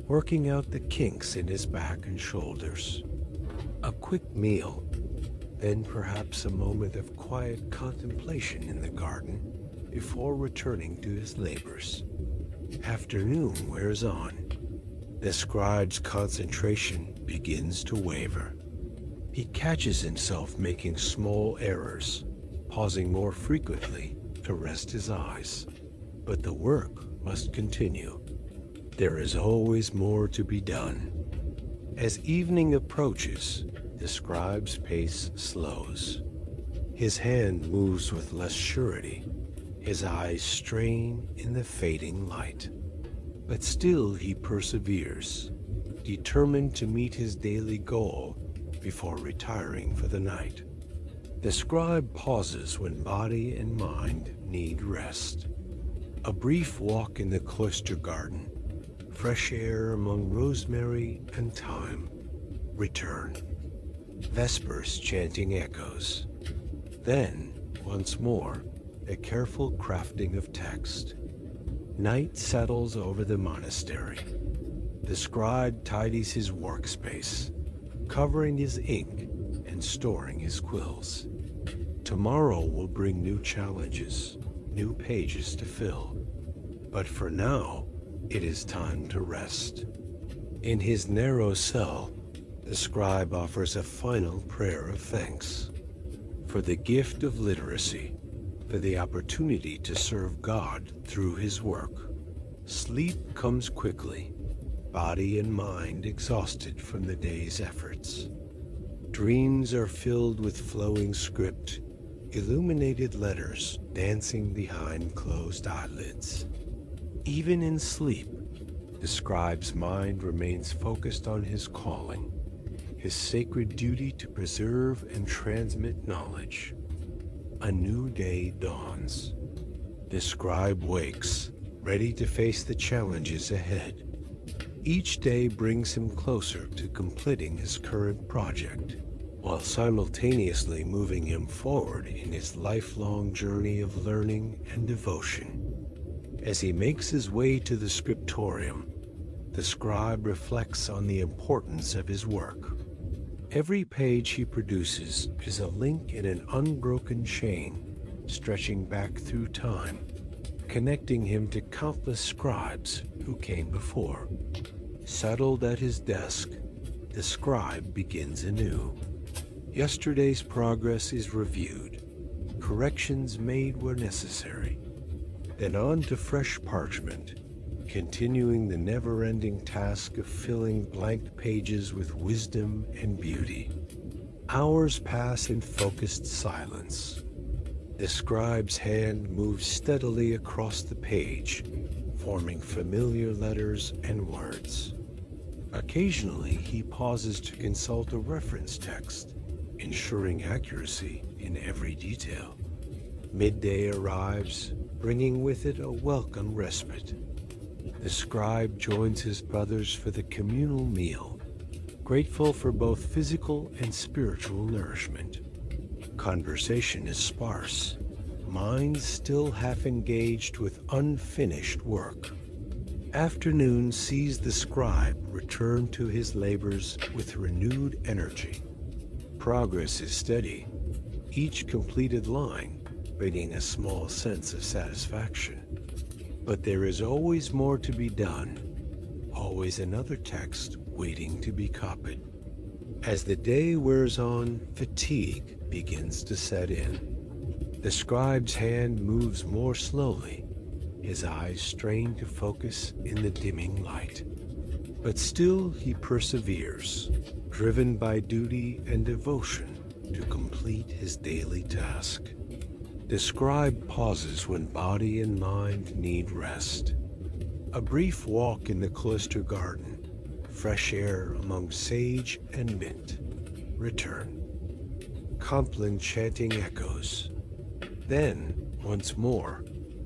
working out the kinks in his back and shoulders. A quick meal, then perhaps a moment of quiet contemplation in the garden before returning to his labors. Afternoon wears on. The scribe's concentration begins to waver. He catches himself making small errors, pausing more frequently to rest his eyes. But the work must continue. There is always more to be done. As evening approaches, the scribe's pace slows. His hand moves with less surety. His eyes strain in the fading light. But still he perseveres, determined to meet his daily goal before retiring for the night. The scribe pauses when body and mind need rest. A brief walk in the cloister garden, fresh air among rosemary and thyme. Return. Vespers chanting echoes. Then, once more, a careful crafting of text. Night settles over the monastery. The scribe tidies his workspace, covering his ink and storing his quills. Tomorrow will bring new challenges, new pages to fill. But for now, it is time to rest. In his narrow cell, the scribe offers a final prayer of thanks for the gift of literacy, for the opportunity to serve God through his work. Sleep comes quickly, body and mind exhausted from the day's efforts. Dreams are filled with flowing script, illuminated letters dancing behind closed eyelids. Even in sleep, the scribe's mind remains focused on his calling, his sacred duty to preserve and transmit knowledge. A new day dawns. The scribe wakes, ready to face the challenges ahead. Each day brings him closer to completing his current project, while simultaneously moving him forward in his lifelong journey of learning and devotion. As he makes his way to the scriptorium, the scribe reflects on the importance of his work. Every page he produces is a link in an unbroken chain, stretching back through time, connecting him to countless scribes who came before. Settled at his desk, the scribe begins anew. Yesterday's progress is reviewed, corrections made where necessary. Then on to fresh parchment, continuing the never-ending task of filling blank pages with wisdom and beauty. Hours pass in focused silence. The scribe's hand moves steadily across the page, forming familiar letters and words. Occasionally, he pauses to consult a reference text, ensuring accuracy in every detail. Midday arrives, bringing with it a welcome respite. The scribe joins his brothers for the communal meal, grateful for both physical and spiritual nourishment. Conversation is sparse, minds still half engaged with unfinished work. Afternoon sees the scribe return to his labors with renewed energy. Progress is steady, each completed line bringing a small sense of satisfaction. But there is always more to be done, always another text waiting to be copied. As the day wears on, fatigue begins to set in. The scribe's hand moves more slowly, his eyes strain to focus in the dimming light. But still he perseveres, driven by duty and devotion to complete his daily task. The scribe pauses when body and mind need rest. A brief walk in the cloister garden, fresh air among sage and mint. Return. Compline chanting echoes. Then, once more,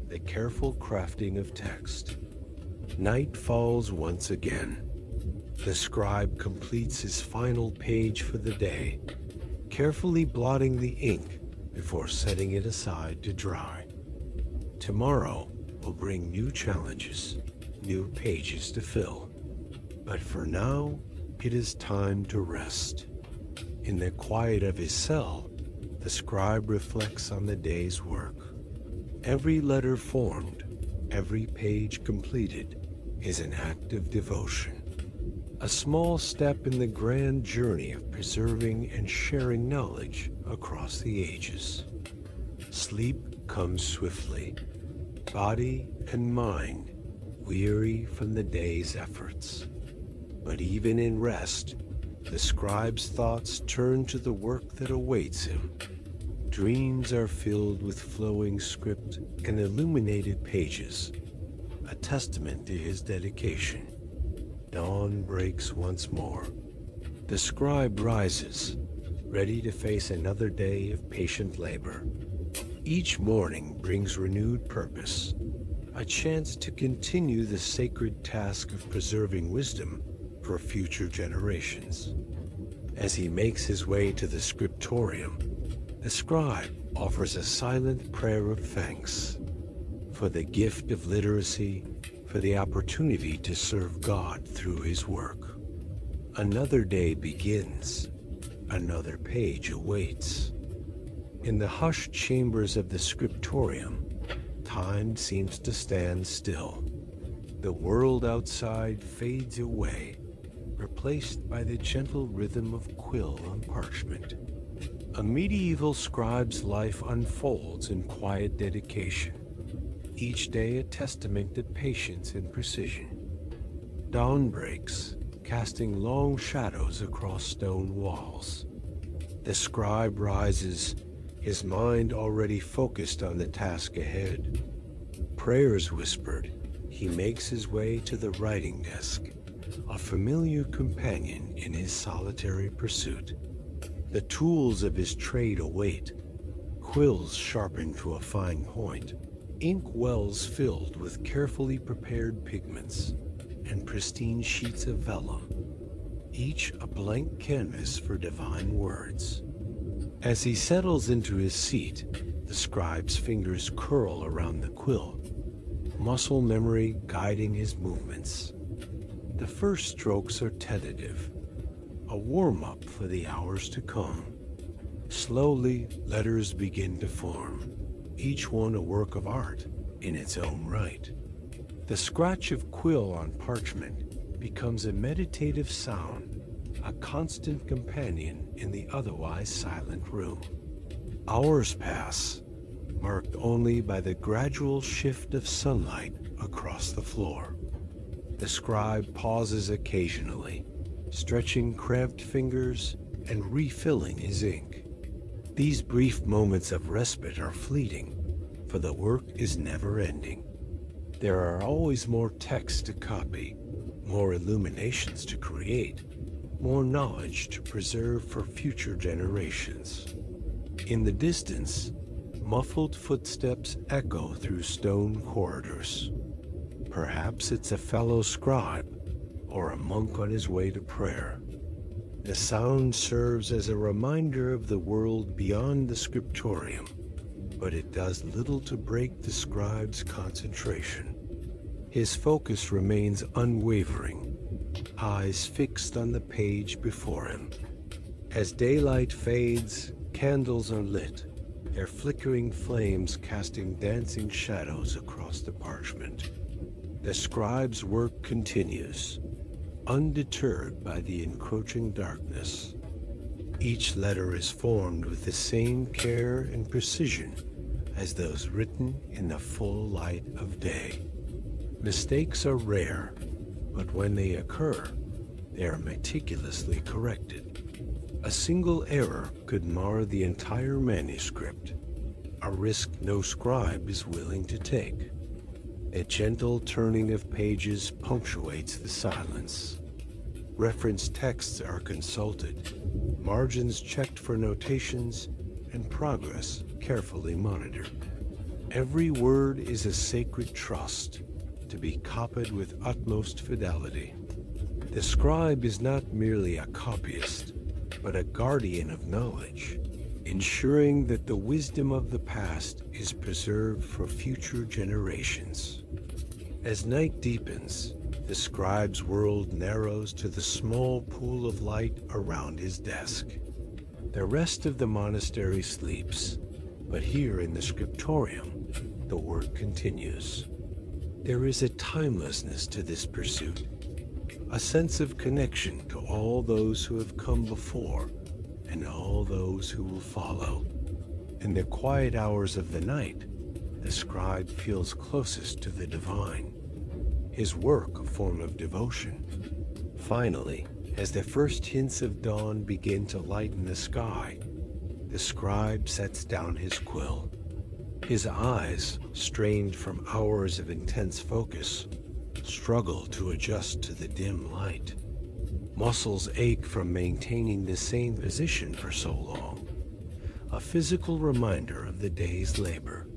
the careful crafting of text. Night falls once again. The scribe completes his final page for the day, carefully blotting the ink before setting it aside to dry. Tomorrow will bring new challenges, new pages to fill. But for now, it is time to rest. In the quiet of his cell, the scribe reflects on the day's work. Every letter formed, every page completed, is an act of devotion. A small step in the grand journey of preserving and sharing knowledge across the ages. Sleep comes swiftly, body and mind weary from the day's efforts. But even in rest, the scribe's thoughts turn to the work that awaits him. Dreams are filled with flowing script and illuminated pages, a testament to his dedication. Dawn breaks once more. The scribe rises, ready to face another day of patient labor. Each morning brings renewed purpose, a chance to continue the sacred task of preserving wisdom for future generations. As he makes his way to the scriptorium, the scribe offers a silent prayer of thanks for the gift of literacy, for the opportunity to serve God through his work. Another day begins, another page awaits. In the hushed chambers of the scriptorium, time seems to stand still. The world outside fades away, replaced by the gentle rhythm of quill on parchment. A medieval scribe's life unfolds in quiet dedication, each day a testament to patience and precision. Dawn breaks, casting long shadows across stone walls. The scribe rises, his mind already focused on the task ahead. Prayers whispered, he makes his way to the writing desk, a familiar companion in his solitary pursuit. The tools of his trade await, quills sharpened to a fine point, ink wells filled with carefully prepared pigments, and pristine sheets of vellum, each a blank canvas for divine words. As he settles into his seat, the scribe's fingers curl around the quill, muscle memory guiding his movements. The first strokes are tentative, a warm-up for the hours to come. Slowly, letters begin to form, each one a work of art in its own right. The scratch of quill on parchment becomes a meditative sound, a constant companion in the otherwise silent room. Hours pass, marked only by the gradual shift of sunlight across the floor. The scribe pauses occasionally, stretching cramped fingers and refilling his ink. These brief moments of respite are fleeting, for the work is never-ending. There are always more texts to copy, more illuminations to create, more knowledge to preserve for future generations. In the distance, muffled footsteps echo through stone corridors. Perhaps it's a fellow scribe or a monk on his way to prayer. The sound serves as a reminder of the world beyond the scriptorium, but it does little to break the scribe's concentration. His focus remains unwavering, eyes fixed on the page before him. As daylight fades, candles are lit, their flickering flames casting dancing shadows across the parchment. The scribe's work continues, undeterred by the encroaching darkness. Each letter is formed with the same care and precision as those written in the full light of day. Mistakes are rare, but when they occur, they are meticulously corrected. A single error could mar the entire manuscript, a risk no scribe is willing to take. A gentle turning of pages punctuates the silence. Reference texts are consulted, margins checked for notations, and progress carefully monitored. Every word is a sacred trust, to be copied with utmost fidelity. The scribe is not merely a copyist, but a guardian of knowledge, ensuring that the wisdom of the past is preserved for future generations. As night deepens, the scribe's world narrows to the small pool of light around his desk. The rest of the monastery sleeps, but here in the scriptorium, the work continues. There is a timelessness to this pursuit, a sense of connection to all those who have come before and all those who will follow. In the quiet hours of the night, the scribe feels closest to the divine, his work a form of devotion. Finally, as the first hints of dawn begin to lighten the sky, the scribe sets down his quill. His eyes, strained from hours of intense focus, struggle to adjust to the dim light. Muscles ache from maintaining the same position for so long, a physical reminder of the day's labor.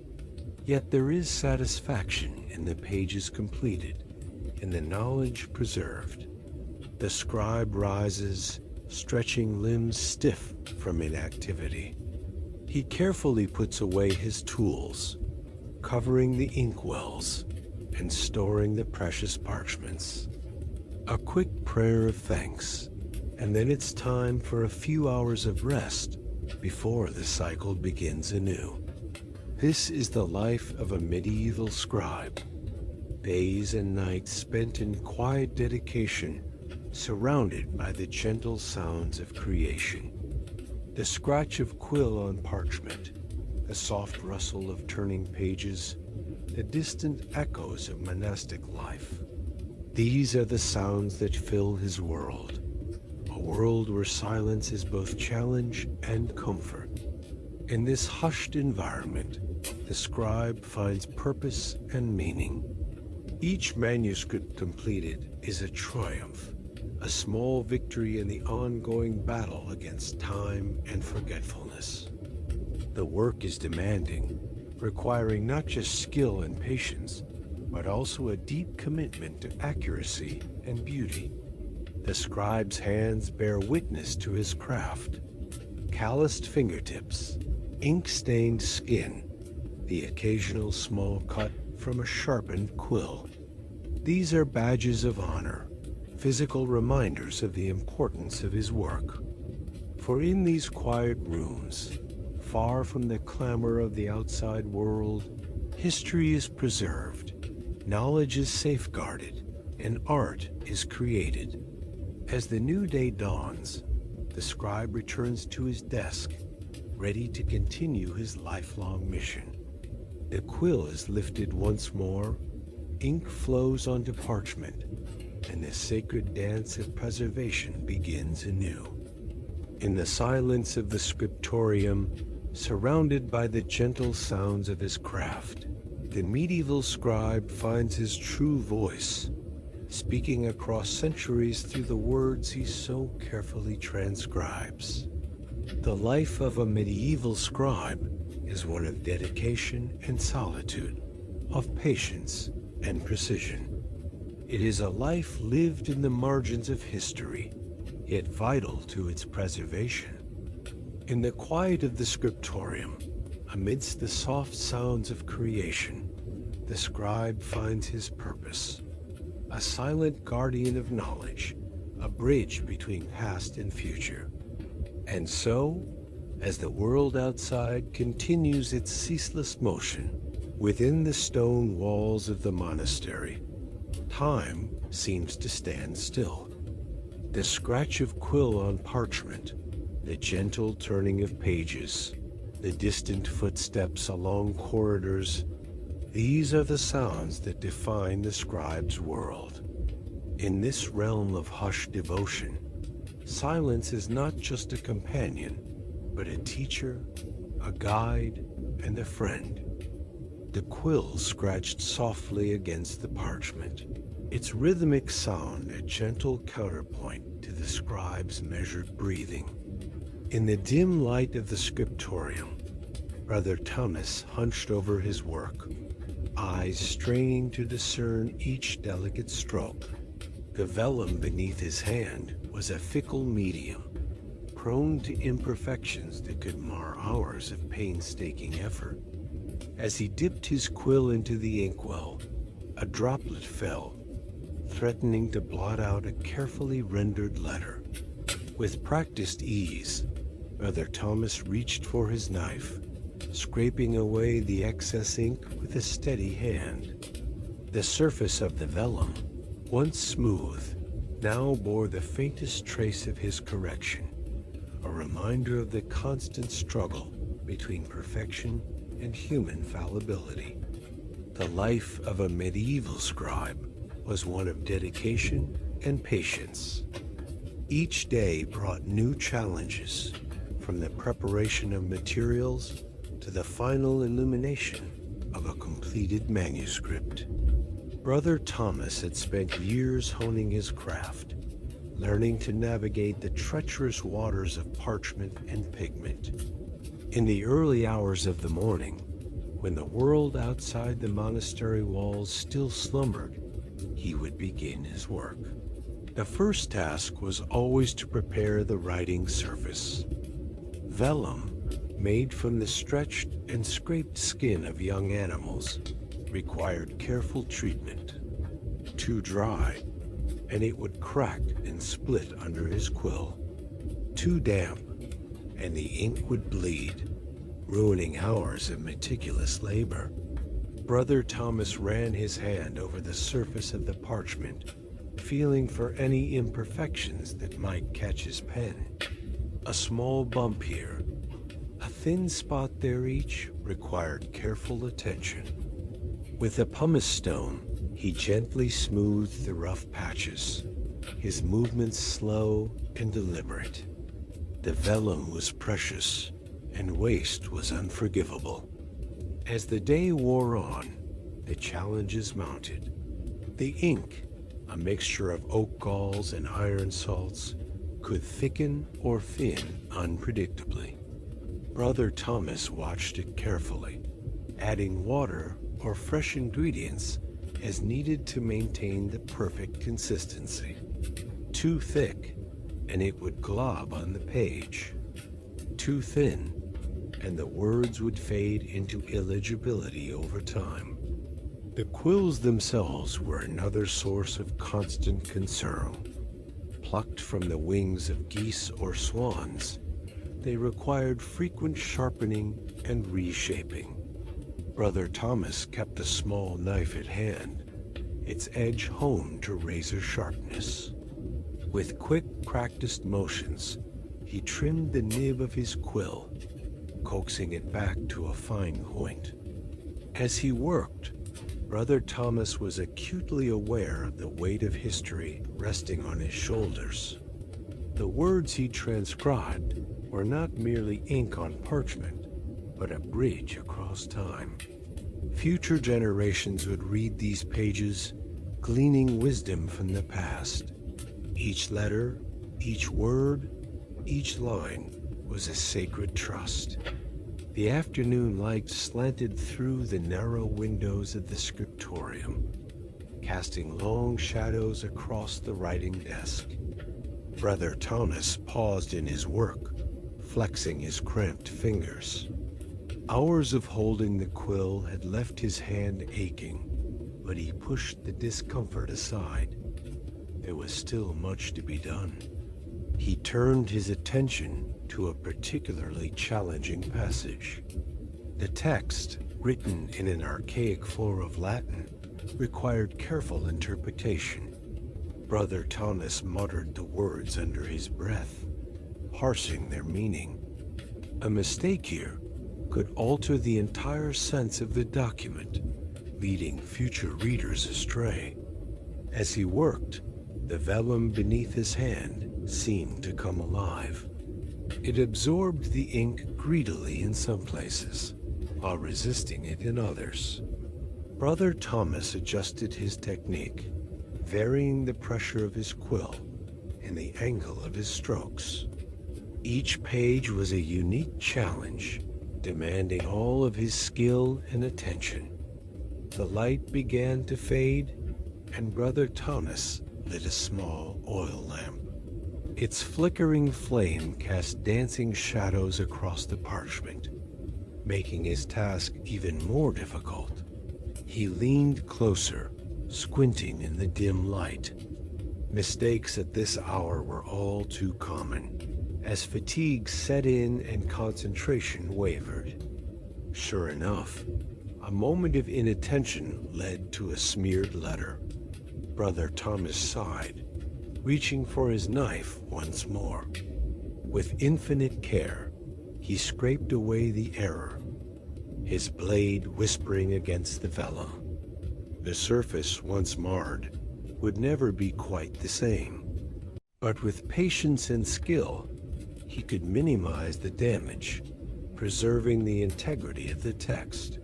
Yet there is satisfaction in the pages completed, in the knowledge preserved. The scribe rises, stretching limbs stiff from inactivity. He carefully puts away his tools, covering the inkwells and storing the precious parchments. A quick prayer of thanks, and then it's time for a few hours of rest before the cycle begins anew. This is the life of a medieval scribe. Days and nights spent in quiet dedication, surrounded by the gentle sounds of creation. The scratch of quill on parchment, the soft rustle of turning pages, the distant echoes of monastic life. These are the sounds that fill his world, a world where silence is both challenge and comfort. In this hushed environment, the scribe finds purpose and meaning. Each manuscript completed is a triumph, a small victory in the ongoing battle against time and forgetfulness. The work is demanding, requiring not just skill and patience, but also a deep commitment to accuracy and beauty. The scribe's hands bear witness to his craft. Calloused fingertips, ink-stained skin, the occasional small cut from a sharpened quill. These are badges of honor, physical reminders of the importance of his work. For in these quiet rooms, far from the clamor of the outside world, history is preserved, knowledge is safeguarded, and art is created. As the new day dawns, the scribe returns to his desk, ready to continue his lifelong mission. The quill is lifted once more, ink flows onto parchment, and the sacred dance of preservation begins anew. In the silence of the scriptorium, surrounded by the gentle sounds of his craft, the medieval scribe finds his true voice, speaking across centuries through the words he so carefully transcribes. The life of a medieval scribe is one of dedication and solitude, of patience and precision. It is a life lived in the margins of history, yet vital to its preservation. In the quiet of the scriptorium, amidst the soft sounds of creation, the scribe finds his purpose, a silent guardian of knowledge, a bridge between past and future. And so, as the world outside continues its ceaseless motion within the stone walls of the monastery, time seems to stand still. The scratch of quill on parchment, the gentle turning of pages, the distant footsteps along corridors, these are the sounds that define the scribe's world. In this realm of hushed devotion, Silence is not just a companion, but a teacher, a guide, and a friend. The quill scratched softly against the parchment, its rhythmic sound a gentle counterpoint to the scribe's measured breathing. In the dim light of the scriptorium, Brother Thomas hunched over his work, eyes straining to discern each delicate stroke. The vellum beneath his hand was a fickle medium, prone to imperfections that could mar hours of painstaking effort. As he dipped his quill into the inkwell, a droplet fell, threatening to blot out a carefully rendered letter. With practiced ease, Brother Thomas reached for his knife, scraping away the excess ink with a steady hand. The surface of the vellum, once smooth, now bore the faintest trace of his correction, a reminder of the constant struggle between perfection and human fallibility. The life of a medieval scribe was one of dedication and patience. Each day brought new challenges, from the preparation of materials to the final illumination of a completed manuscript. Brother Thomas had spent years honing his craft, learning to navigate the treacherous waters of parchment and pigment. In the early hours of the morning, when the world outside the monastery walls still slumbered, he would begin his work. The first task was always to prepare the writing surface. Vellum, made from the stretched and scraped skin of young animals, required careful treatment. Too dry, and it would crack and split under his quill. Too damp, and the ink would bleed, ruining hours of meticulous labor. Brother Thomas ran his hand over the surface of the parchment, feeling for any imperfections that might catch his pen. A small bump here, a thin spot there each required careful attention. With a pumice stone, he gently smoothed the rough patches, his movements slow and deliberate. The vellum was precious, and waste was unforgivable. As the day wore on, the challenges mounted. The ink, a mixture of oak galls and iron salts, could thicken or thin unpredictably. Brother Thomas watched it carefully, adding water or fresh ingredients as needed to maintain the perfect consistency. Too thick, and it would glob on the page. Too thin, and the words would fade into illegibility over time. The quills themselves were another source of constant concern. Plucked from the wings of geese or swans, they required frequent sharpening and reshaping. Brother Thomas kept a small knife at hand, its edge honed to razor sharpness. With quick, practiced motions, he trimmed the nib of his quill, coaxing it back to a fine point. As he worked, Brother Thomas was acutely aware of the weight of history resting on his shoulders. The words he transcribed were not merely ink on parchment, but a bridge across time. Future generations would read these pages, gleaning wisdom from the past. Each letter, each word, each line was a sacred trust. The afternoon light slanted through the narrow windows of the scriptorium, casting long shadows across the writing desk. Brother Thomas paused in his work, flexing his cramped fingers. Hours of holding the quill had left his hand aching, but he pushed the discomfort aside. There was still much to be done. He turned his attention to a particularly challenging passage. The text, written in an archaic form of Latin, required careful interpretation. Brother Thomas muttered the words under his breath, parsing their meaning. A mistake here could alter the entire sense of the document, leading future readers astray. As he worked, the vellum beneath his hand seemed to come alive. It absorbed the ink greedily in some places, while resisting it in others. Brother Thomas adjusted his technique, varying the pressure of his quill and the angle of his strokes. Each page was a unique challenge, demanding all of his skill and attention. The light began to fade, and Brother Thomas lit a small oil lamp. Its flickering flame cast dancing shadows across the parchment, making his task even more difficult. He leaned closer, squinting in the dim light. Mistakes at this hour were all too common, as fatigue set in and concentration wavered. Sure enough, a moment of inattention led to a smeared letter. Brother Thomas sighed, reaching for his knife once more. With infinite care, he scraped away the error, his blade whispering against the vellum. The surface, once marred, would never be quite the same. But with patience and skill, he could minimize the damage, preserving the integrity of the text.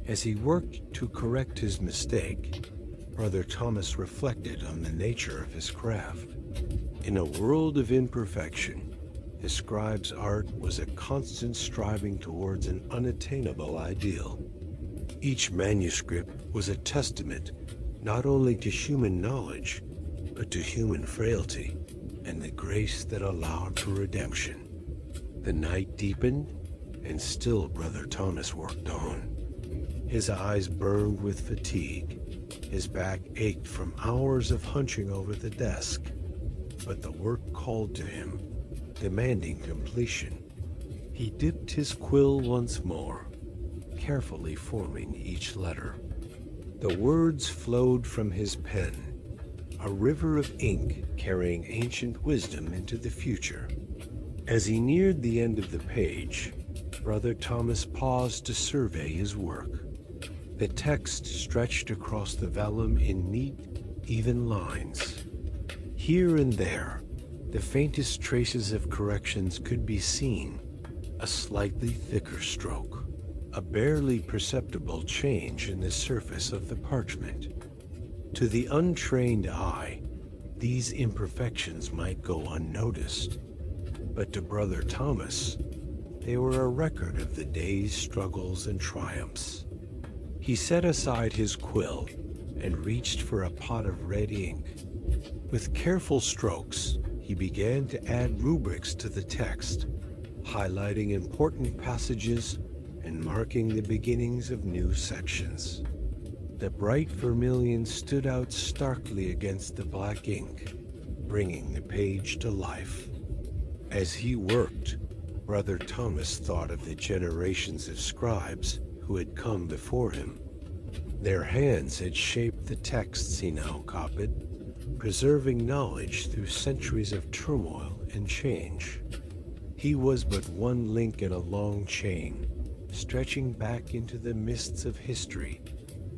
As he worked to correct his mistake, Brother Thomas reflected on the nature of his craft. In a world of imperfection, the scribe's art was a constant striving towards an unattainable ideal. Each manuscript was a testament not only to human knowledge, but to human frailty and the grace that allowed for redemption. The night deepened, and still Brother Thomas worked on. His eyes burned with fatigue. His back ached from hours of hunching over the desk, but the work called to him, demanding completion. He dipped his quill once more, carefully forming each letter. The words flowed from his pen, a river of ink carrying ancient wisdom into the future. As he neared the end of the page, Brother Thomas paused to survey his work. The text stretched across the vellum in neat, even lines. Here and there, the faintest traces of corrections could be seen, a slightly thicker stroke, a barely perceptible change in the surface of the parchment. To the untrained eye, these imperfections might go unnoticed, but to Brother Thomas, they were a record of the day's struggles and triumphs. He set aside his quill and reached for a pot of red ink. With careful strokes, he began to add rubrics to the text, highlighting important passages and marking the beginnings of new sections. The bright vermilion stood out starkly against the black ink, bringing the page to life. As he worked, Brother Thomas thought of the generations of scribes who had come before him. Their hands had shaped the texts he now copied, preserving knowledge through centuries of turmoil and change. He was but one link in a long chain, stretching back into the mists of history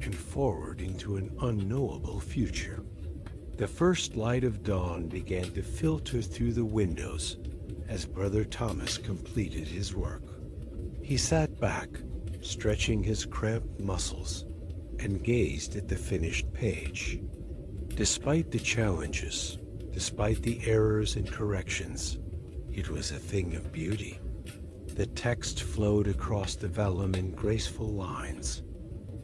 and forward into an unknowable future. The first light of dawn began to filter through the windows as Brother Thomas completed his work. He sat back, stretching his cramped muscles, and gazed at the finished page. Despite the challenges, despite the errors and corrections, it was a thing of beauty. The text flowed across the vellum in graceful lines,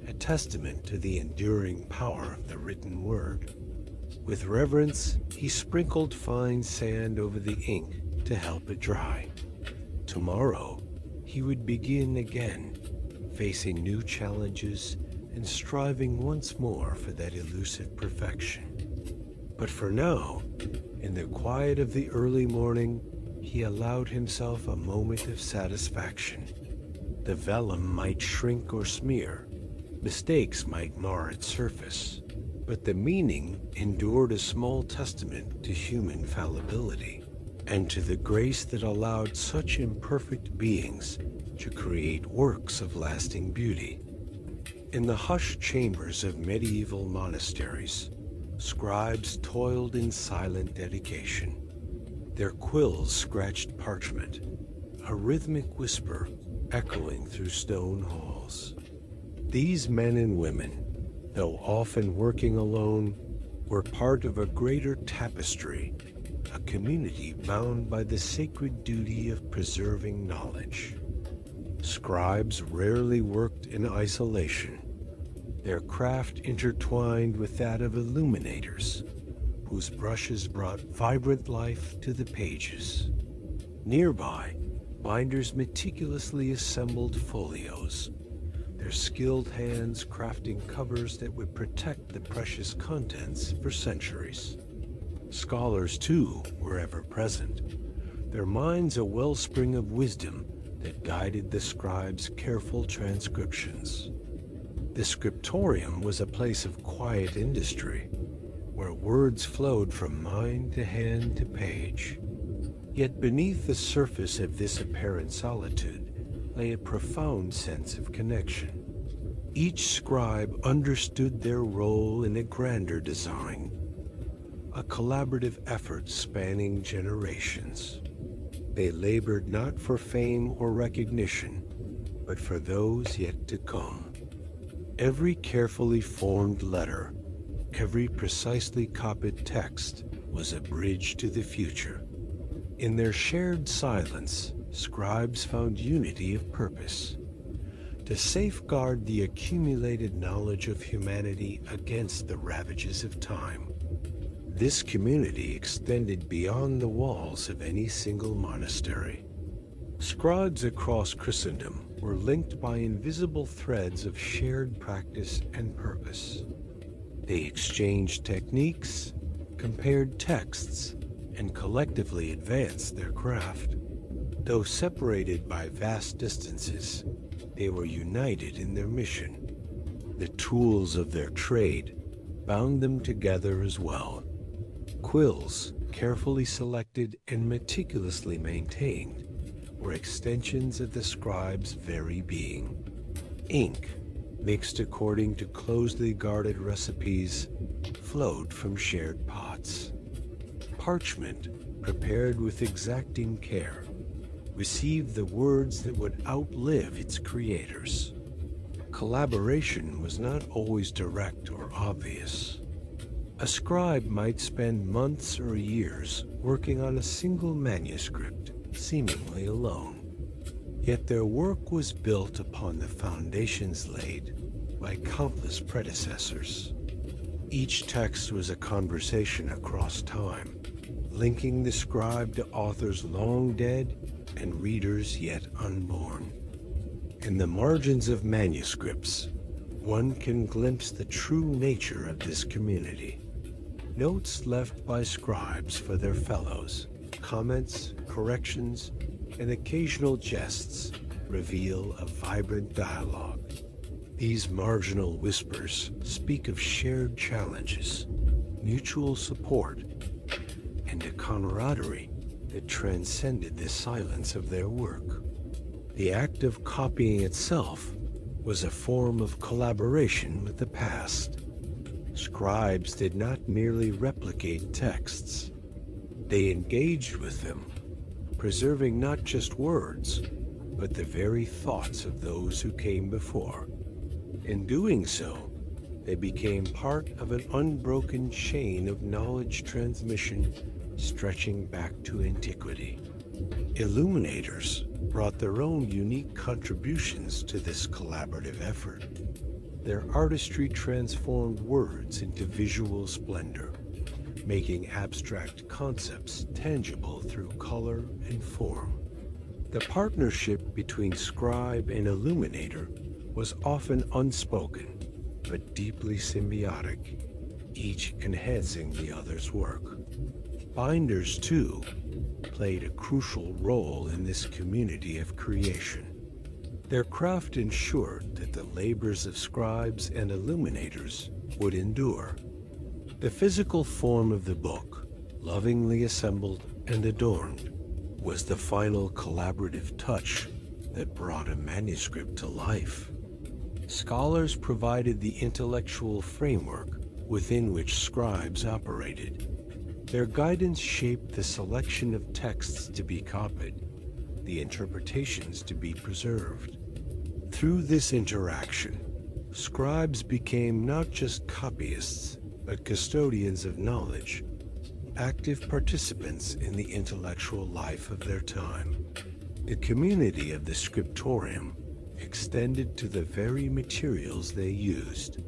a testament to the enduring power of the written word. With reverence, he sprinkled fine sand over the ink to help it dry. Tomorrow, he would begin again, facing new challenges and striving once more for that elusive perfection. But for now, in the quiet of the early morning, he allowed himself a moment of satisfaction. The vellum might shrink or smear, mistakes might mar its surface, but the meaning endured, a small testament to human fallibility and to the grace that allowed such imperfect beings to create works of lasting beauty. In the hushed chambers of medieval monasteries, scribes toiled in silent dedication. Their quills scratched parchment, a rhythmic whisper echoing through stone halls. These men and women, though often working alone, were part of a greater tapestry, a community bound by the sacred duty of preserving knowledge. Scribes rarely worked in isolation, their craft intertwined with that of illuminators, whose brushes brought vibrant life to the pages. Nearby, binders meticulously assembled folios, their skilled hands crafting covers that would protect the precious contents for centuries. Scholars, too, were ever present, their minds a wellspring of wisdom that guided the scribes' careful transcriptions. The scriptorium was a place of quiet industry, where words flowed from mind to hand to page. Yet beneath the surface of this apparent solitude lay a profound sense of connection. Each scribe understood their role in a grander design, a collaborative effort spanning generations. They labored not for fame or recognition, but for those yet to come. Every carefully formed letter, every precisely copied text was a bridge to the future. In their shared silence, scribes found unity of purpose, to safeguard the accumulated knowledge of humanity against the ravages of time. This community extended beyond the walls of any single monastery. Scribes across Christendom were linked by invisible threads of shared practice and purpose. They exchanged techniques, compared texts, and collectively advanced their craft. Though separated by vast distances, they were united in their mission. The tools of their trade bound them together as well. Quills, carefully selected and meticulously maintained, were extensions of the scribe's very being. Ink, mixed according to closely guarded recipes, flowed from shared pots. Parchment, prepared with exacting care, received the words that would outlive its creators. Collaboration was not always direct or obvious. A scribe might spend months or years working on a single manuscript, seemingly alone. Yet their work was built upon the foundations laid by countless predecessors. Each text was a conversation across time, linking the scribe to authors long dead and readers yet unborn. In the margins of manuscripts, one can glimpse the true nature of this community. Notes left by scribes for their fellows, comments, corrections, and occasional jests reveal a vibrant dialogue. These marginal whispers speak of shared challenges, mutual support, and a camaraderie that transcended the silence of their work. The act of copying itself was a form of collaboration with the past. Scribes did not merely replicate texts. They engaged with them, preserving not just words, but the very thoughts of those who came before. In doing so, they became part of an unbroken chain of knowledge transmission stretching back to antiquity. Illuminators brought their own unique contributions to this collaborative effort. Their artistry transformed words into visual splendor, making abstract concepts tangible through color and form. The partnership between scribe and illuminator was often unspoken, but deeply symbiotic, each enhancing the other's work. Binders, too, played a crucial role in this community of creation. Their craft ensured that the labors of scribes and illuminators would endure. The physical form of the book, lovingly assembled and adorned, was the final collaborative touch that brought a manuscript to life. Scholars provided the intellectual framework within which scribes operated. Their guidance shaped the selection of texts to be copied, the interpretations to be preserved. Through this interaction, scribes became not just copyists, but custodians of knowledge, active participants in the intellectual life of their time. The community of the scriptorium extended to the very materials they used.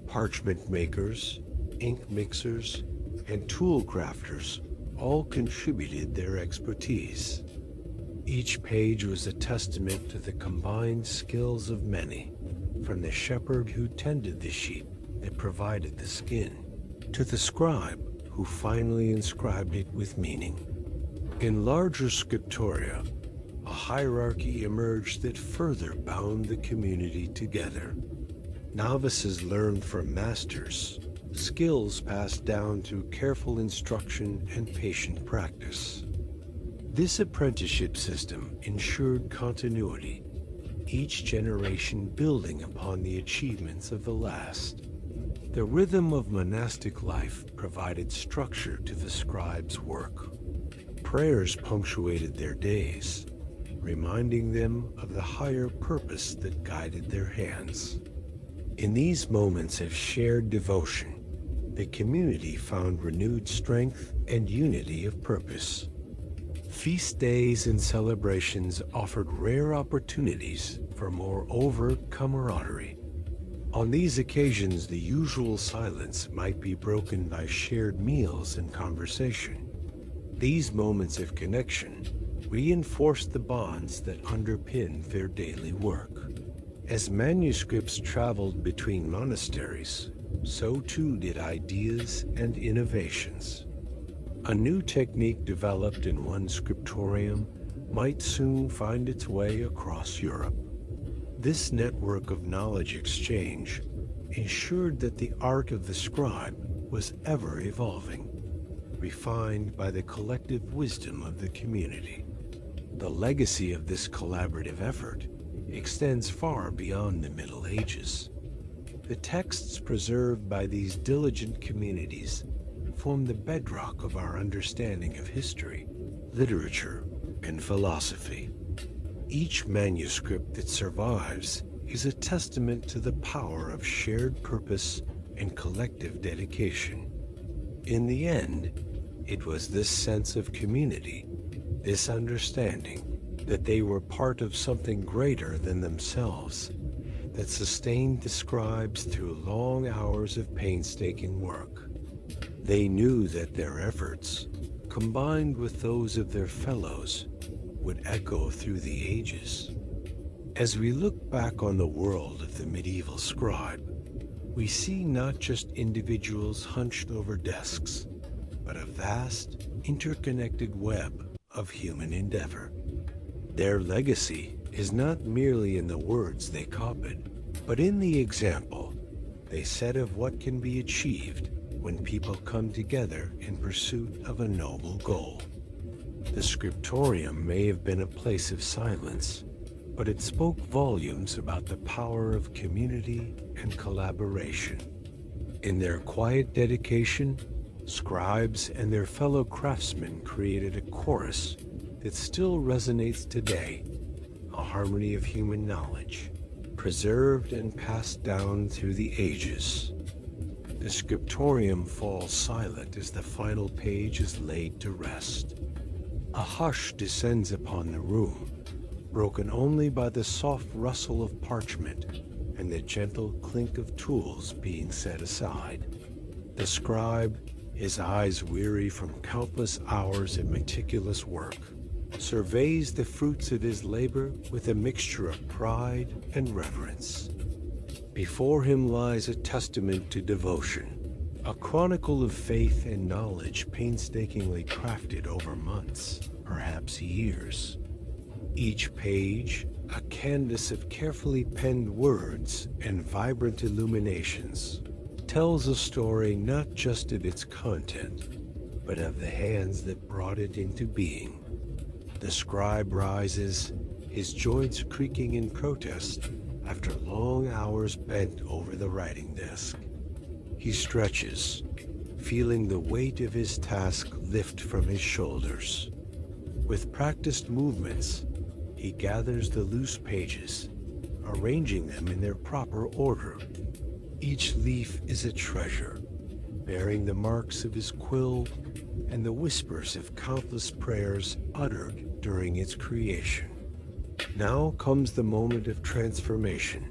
Parchment makers, ink mixers, and tool crafters all contributed their expertise. Each page was a testament to the combined skills of many, from the shepherd who tended the sheep that provided the skin, to the scribe who finally inscribed it with meaning. In larger scriptoria, a hierarchy emerged that further bound the community together. Novices learned from masters, skills passed down through careful instruction and patient practice. This apprenticeship system ensured continuity, each generation building upon the achievements of the last. The rhythm of monastic life provided structure to the scribes' work. Prayers punctuated their days, reminding them of the higher purpose that guided their hands. In these moments of shared devotion, the community found renewed strength and unity of purpose. Feast days and celebrations offered rare opportunities for more overt camaraderie. On these occasions, the usual silence might be broken by shared meals and conversation. These moments of connection reinforced the bonds that underpinned their daily work. As manuscripts traveled between monasteries, so too did ideas and innovations. A new technique developed in one scriptorium might soon find its way across Europe. This network of knowledge exchange ensured that the art of the scribe was ever evolving, refined by the collective wisdom of the community. The legacy of this collaborative effort extends far beyond the Middle Ages. The texts preserved by these diligent communities form the bedrock of our understanding of history, literature, and philosophy. Each manuscript that survives is a testament to the power of shared purpose and collective dedication. In the end, it was this sense of community, this understanding that they were part of something greater than themselves, that sustained the scribes through long hours of painstaking work. They knew that their efforts, combined with those of their fellows, would echo through the ages. As we look back on the world of the medieval scribe, we see not just individuals hunched over desks, but a vast, interconnected web of human endeavor. Their legacy is not merely in the words they copied, but in the example they set of what can be achieved when people come together in pursuit of a noble goal. The scriptorium may have been a place of silence, but it spoke volumes about the power of community and collaboration. In their quiet dedication, scribes and their fellow craftsmen created a chorus that still resonates today, a harmony of human knowledge, preserved and passed down through the ages. The scriptorium falls silent as the final page is laid to rest. A hush descends upon the room, broken only by the soft rustle of parchment and the gentle clink of tools being set aside. The scribe, his eyes weary from countless hours of meticulous work, surveys the fruits of his labor with a mixture of pride and reverence. Before him lies a testament to devotion, a chronicle of faith and knowledge painstakingly crafted over months, perhaps years. Each page, a canvas of carefully penned words and vibrant illuminations, tells a story not just of its content, but of the hands that brought it into being. The scribe rises, his joints creaking in protest after long hours bent over the writing desk. He stretches, feeling the weight of his task lift from his shoulders. With practiced movements, he gathers the loose pages, arranging them in their proper order. Each leaf is a treasure, bearing the marks of his quill and the whispers of countless prayers uttered during its creation. Now comes the moment of transformation,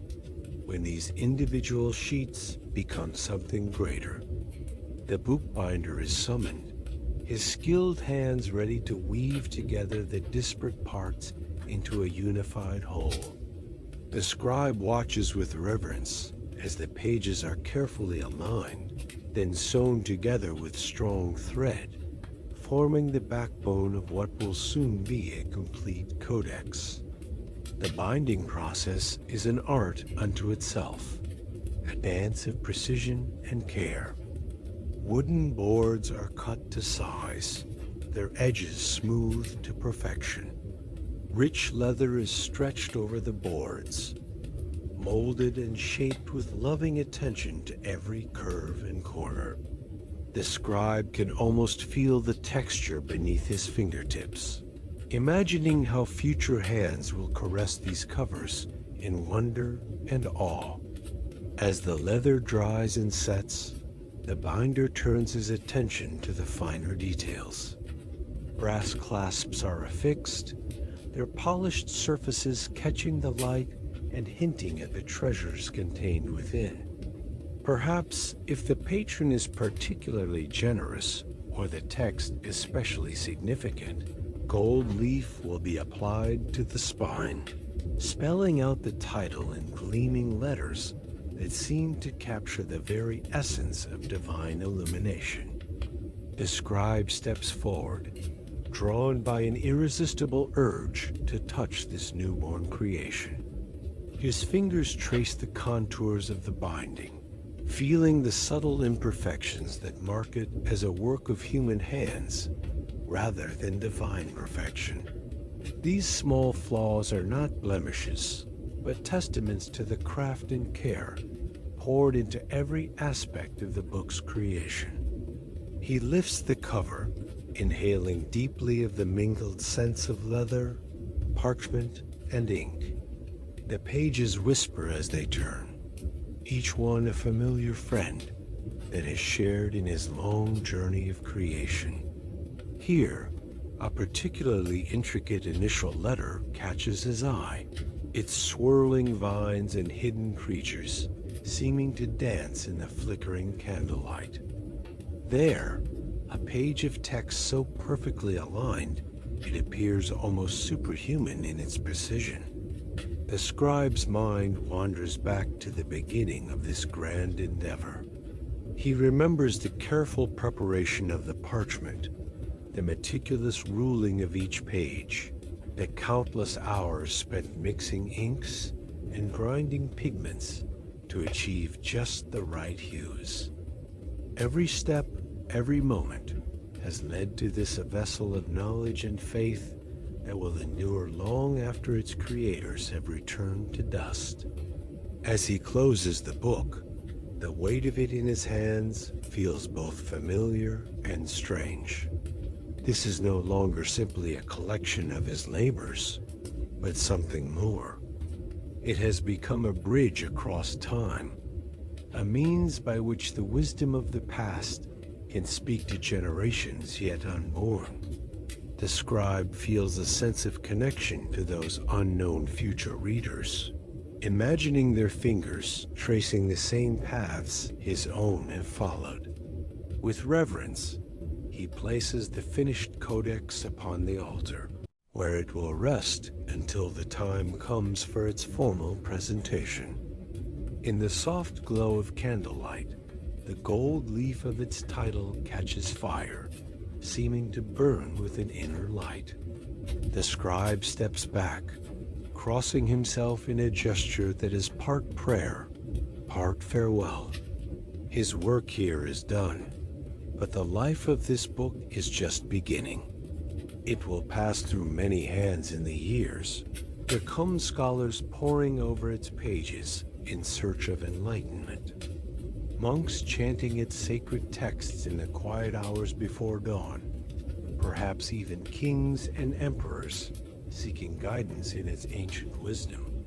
when these individual sheets become something greater. The bookbinder is summoned, his skilled hands ready to weave together the disparate parts into a unified whole. The scribe watches with reverence as the pages are carefully aligned, then sewn together with strong thread, forming the backbone of what will soon be a complete codex. The binding process is an art unto itself, a dance of precision and care. Wooden boards are cut to size, their edges smoothed to perfection. Rich leather is stretched over the boards, molded and shaped with loving attention to every curve and corner. The scribe can almost feel the texture beneath his fingertips, imagining how future hands will caress these covers in wonder and awe. As the leather dries and sets, the binder turns his attention to the finer details. Brass clasps are affixed, their polished surfaces catching the light and hinting at the treasures contained within. Perhaps if the patron is particularly generous or the text especially significant, gold leaf will be applied to the spine, spelling out the title in gleaming letters that seem to capture the very essence of divine illumination. The scribe steps forward, drawn by an irresistible urge to touch this newborn creation. His fingers trace the contours of the binding, feeling the subtle imperfections that mark it as a work of human hands rather than divine perfection. These small flaws are not blemishes, but testaments to the craft and care poured into every aspect of the book's creation. He lifts the cover, inhaling deeply of the mingled scents of leather, parchment, and ink. The pages whisper as they turn, each one a familiar friend that has shared in his long journey of creation. Here, a particularly intricate initial letter catches his eye, its swirling vines and hidden creatures seeming to dance in the flickering candlelight. There, a page of text so perfectly aligned, it appears almost superhuman in its precision. The scribe's mind wanders back to the beginning of this grand endeavor. He remembers the careful preparation of the parchment, the meticulous ruling of each page, the countless hours spent mixing inks and grinding pigments to achieve just the right hues. Every step, every moment has led to this a vessel of knowledge and faith that will endure long after its creators have returned to dust. As he closes the book, the weight of it in his hands feels both familiar and strange. This is no longer simply a collection of his labors, but something more. It has become a bridge across time, a means by which the wisdom of the past can speak to generations yet unborn. The scribe feels a sense of connection to those unknown future readers, imagining their fingers tracing the same paths his own have followed. With reverence, he places the finished codex upon the altar, where it will rest until the time comes for its formal presentation. In the soft glow of candlelight, the gold leaf of its title catches fire, seeming to burn with an inner light. The scribe steps back, crossing himself in a gesture that is part prayer, part farewell. His work here is done, but the life of this book is just beginning. It will pass through many hands in the years. There come scholars poring over its pages in search of enlightenment. monks chanting its sacred texts in the quiet hours before dawn, perhaps even kings and emperors seeking guidance in its ancient wisdom.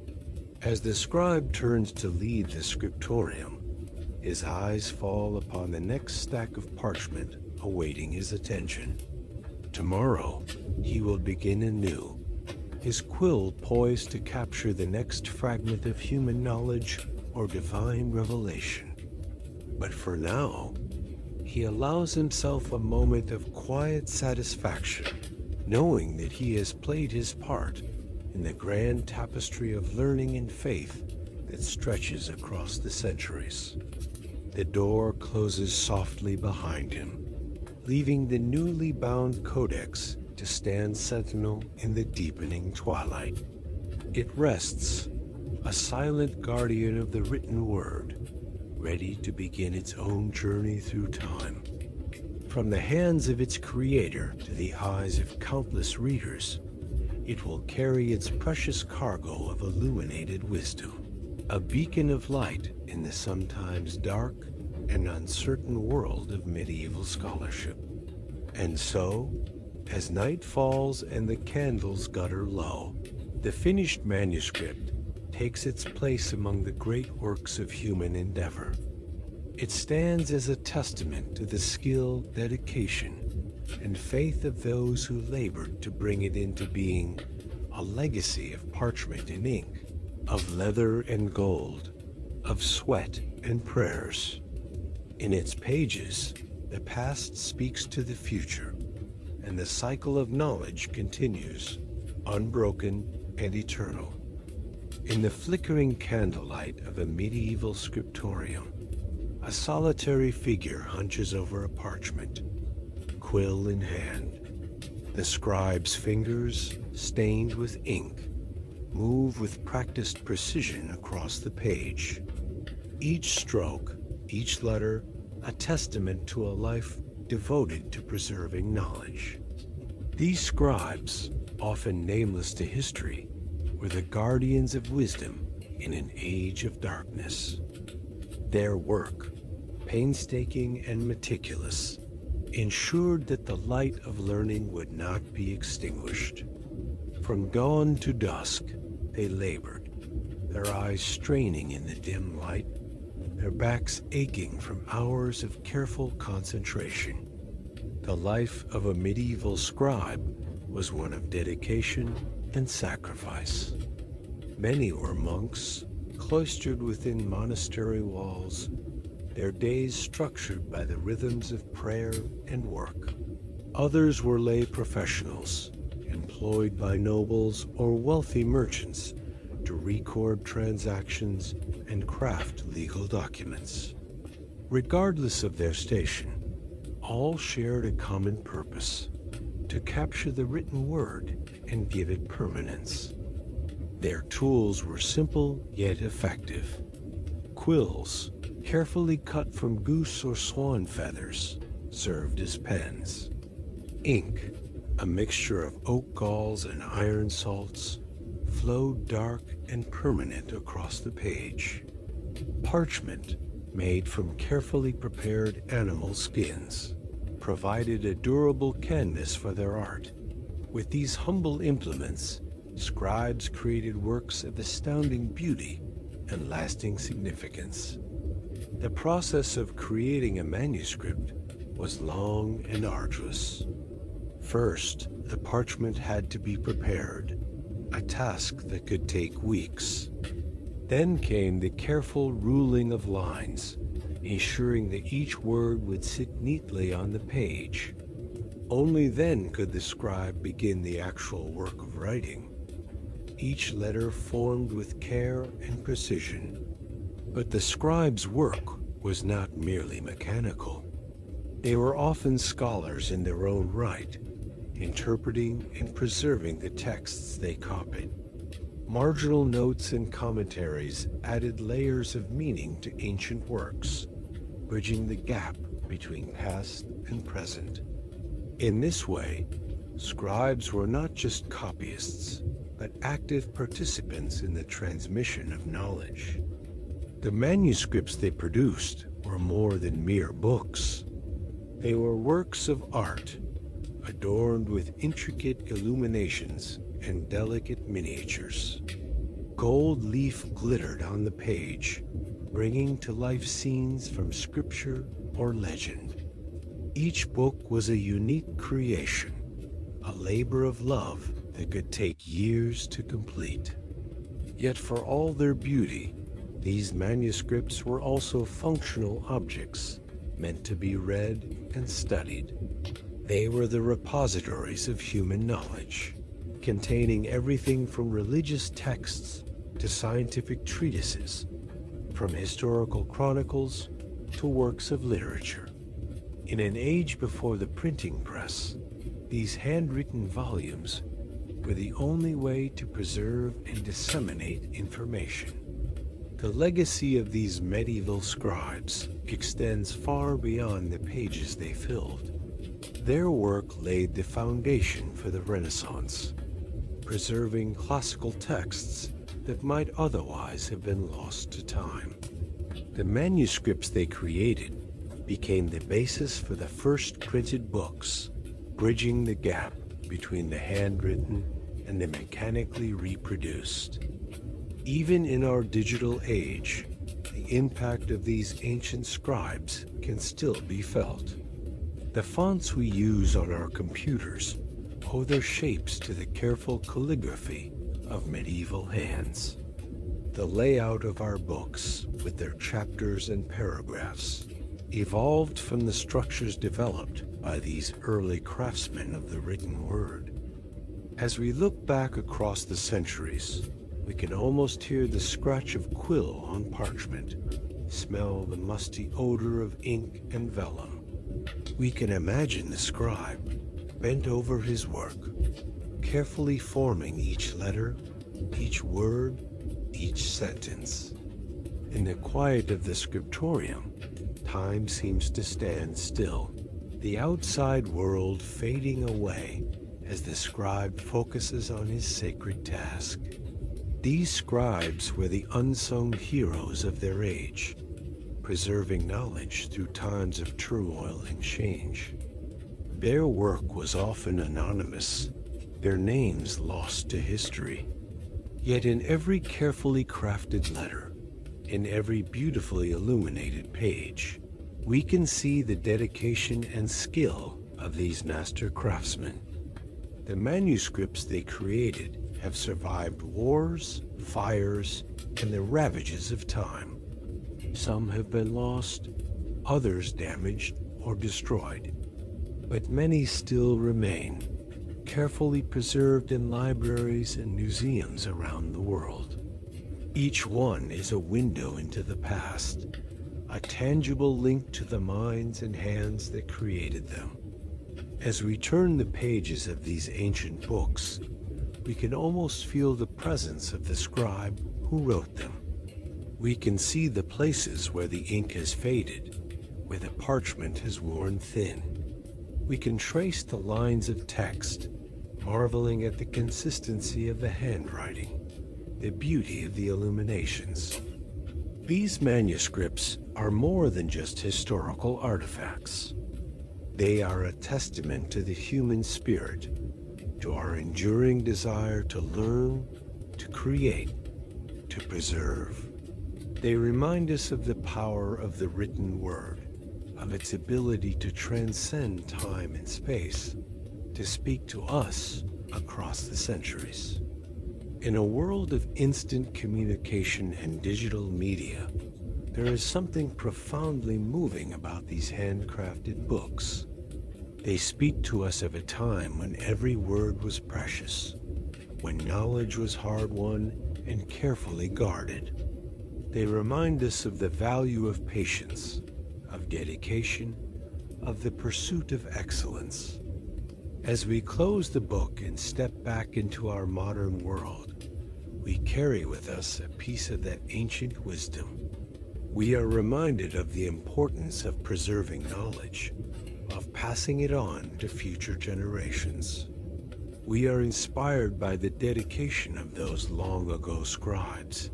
As the scribe turns to lead the scriptorium, his eyes fall upon the next stack of parchment awaiting his attention. Tomorrow, he will begin anew, his quill poised to capture the next fragment of human knowledge or divine revelation. But for now, he allows himself a moment of quiet satisfaction, knowing that he has played his part in the grand tapestry of learning and faith that stretches across the centuries. The door closes softly behind him, leaving the newly bound codex to stand sentinel in the deepening twilight. It rests, a silent guardian of the written word, ready to begin its own journey through time. From the hands of its creator to the eyes of countless readers, it will carry its precious cargo of illuminated wisdom, a beacon of light in the sometimes dark and uncertain world of medieval scholarship. And so, as night falls and the candles gutter low, the finished manuscript takes its place among the great works of human endeavor. It stands as a testament to the skill, dedication, and faith of those who labored to bring it into being, a legacy of parchment and ink, of leather and gold, of sweat and prayers. In its pages, the past speaks to the future, and the cycle of knowledge continues, unbroken and eternal. In the flickering candlelight of a medieval scriptorium, a solitary figure hunches over a parchment, quill in hand. The scribe's fingers, stained with ink, move with practiced precision across the page. Each stroke, each letter, a testament to a life devoted to preserving knowledge. These scribes, often nameless to history, were the guardians of wisdom in an age of darkness. Their work, painstaking and meticulous, ensured that the light of learning would not be extinguished. From dawn to dusk, they labored, their eyes straining in the dim light, their backs aching from hours of careful concentration. The life of a medieval scribe was one of dedication and sacrifice. Many were monks, cloistered within monastery walls, their days structured by the rhythms of prayer and work. Others were lay professionals, employed by nobles or wealthy merchants to record transactions and craft legal documents. Regardless of their station, all shared a common purpose: to capture the written word and give it permanence. Their tools were simple yet effective. Quills, carefully cut from goose or swan feathers, served as pens. Ink, a mixture of oak galls and iron salts, flowed dark and permanent across the page. Parchment, made from carefully prepared animal skins, provided a durable canvas for their art. With these humble implements, scribes created works of astounding beauty and lasting significance. The process of creating a manuscript was long and arduous. First, the parchment had to be prepared, a task that could take weeks. Then came the careful ruling of lines, ensuring that each word would sit neatly on the page. Only then could the scribe begin the actual work of writing, each letter formed with care and precision. But the scribe's work was not merely mechanical. They were often scholars in their own right, interpreting and preserving the texts they copied. Marginal notes and commentaries added layers of meaning to ancient works, bridging the gap between past and present. In this way, scribes were not just copyists, but active participants in the transmission of knowledge. The manuscripts they produced were more than mere books. They were works of art, adorned with intricate illuminations and delicate miniatures. Gold leaf glittered on the page, bringing to life scenes from scripture or legend. Each book was a unique creation, a labor of love that could take years to complete. Yet for all their beauty, these manuscripts were also functional objects, meant to be read and studied. They were the repositories of human knowledge, containing everything from religious texts to scientific treatises, from historical chronicles to works of literature. In an age before the printing press, these handwritten volumes were the only way to preserve and disseminate information. The legacy of these medieval scribes extends far beyond the pages they filled. Their work laid the foundation for the Renaissance, preserving classical texts that might otherwise have been lost to time. The manuscripts they created became the basis for the first printed books, bridging the gap between the handwritten and the mechanically reproduced. Even in our digital age, the impact of these ancient scribes can still be felt. The fonts we use on our computers owe their shapes to the careful calligraphy of medieval hands. The layout of our books, with their chapters and paragraphs, evolved from the structures developed by these early craftsmen of the written word. As we look back across the centuries, we can almost hear the scratch of quill on parchment, smell the musty odor of ink and vellum. We can imagine the scribe bent over his work, carefully forming each letter, each word, each sentence. In the quiet of the scriptorium, time seems to stand still, the outside world fading away as the scribe focuses on his sacred task. These scribes were the unsung heroes of their age, preserving knowledge through times of turmoil and change. Their work was often anonymous, their names lost to history. Yet in every carefully crafted letter, in every beautifully illuminated page, we can see the dedication and skill of these master craftsmen. The manuscripts they created have survived wars, fires, and the ravages of time. Some have been lost, others damaged or destroyed, but many still remain, carefully preserved in libraries and museums around the world. Each one is a window into the past, a tangible link to the minds and hands that created them. As we turn the pages of these ancient books, we can almost feel the presence of the scribe who wrote them. We can see the places where the ink has faded, where the parchment has worn thin. We can trace the lines of text, marveling at the consistency of the handwriting, the beauty of the illuminations. These manuscripts are more than just historical artifacts. They are a testament to the human spirit, to our enduring desire to learn, to create, to preserve. They remind us of the power of the written word, of its ability to transcend time and space, to speak to us across the centuries. In a world of instant communication and digital media, there is something profoundly moving about these handcrafted books. They speak to us of a time when every word was precious, when knowledge was hard-won and carefully guarded. They remind us of the value of patience, of dedication, of the pursuit of excellence. As we close the book and step back into our modern world, we carry with us a piece of that ancient wisdom. We are reminded of the importance of preserving knowledge, of passing it on to future generations. We are inspired by the dedication of those long ago scribes,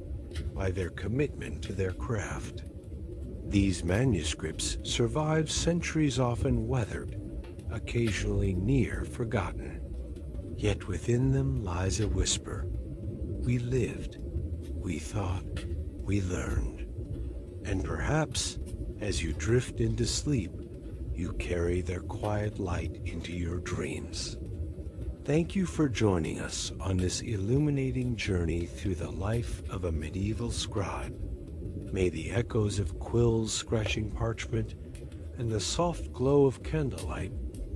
by their commitment to their craft. These manuscripts survive centuries, often weathered, occasionally near forgotten. Yet within them lies a whisper. We lived, we thought, we learned. And perhaps, as you drift into sleep, you carry their quiet light into your dreams. Thank you for joining us on this illuminating journey through the life of a medieval scribe. May the echoes of quills scratching parchment and the soft glow of candlelight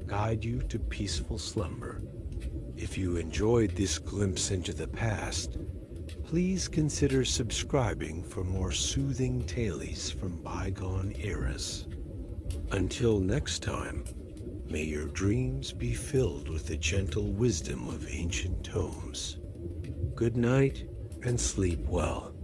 guide you to peaceful slumber. If you enjoyed this glimpse into the past, please consider subscribing for more soothing tales from bygone eras. Until next time, may your dreams be filled with the gentle wisdom of ancient tomes. Good night and sleep well.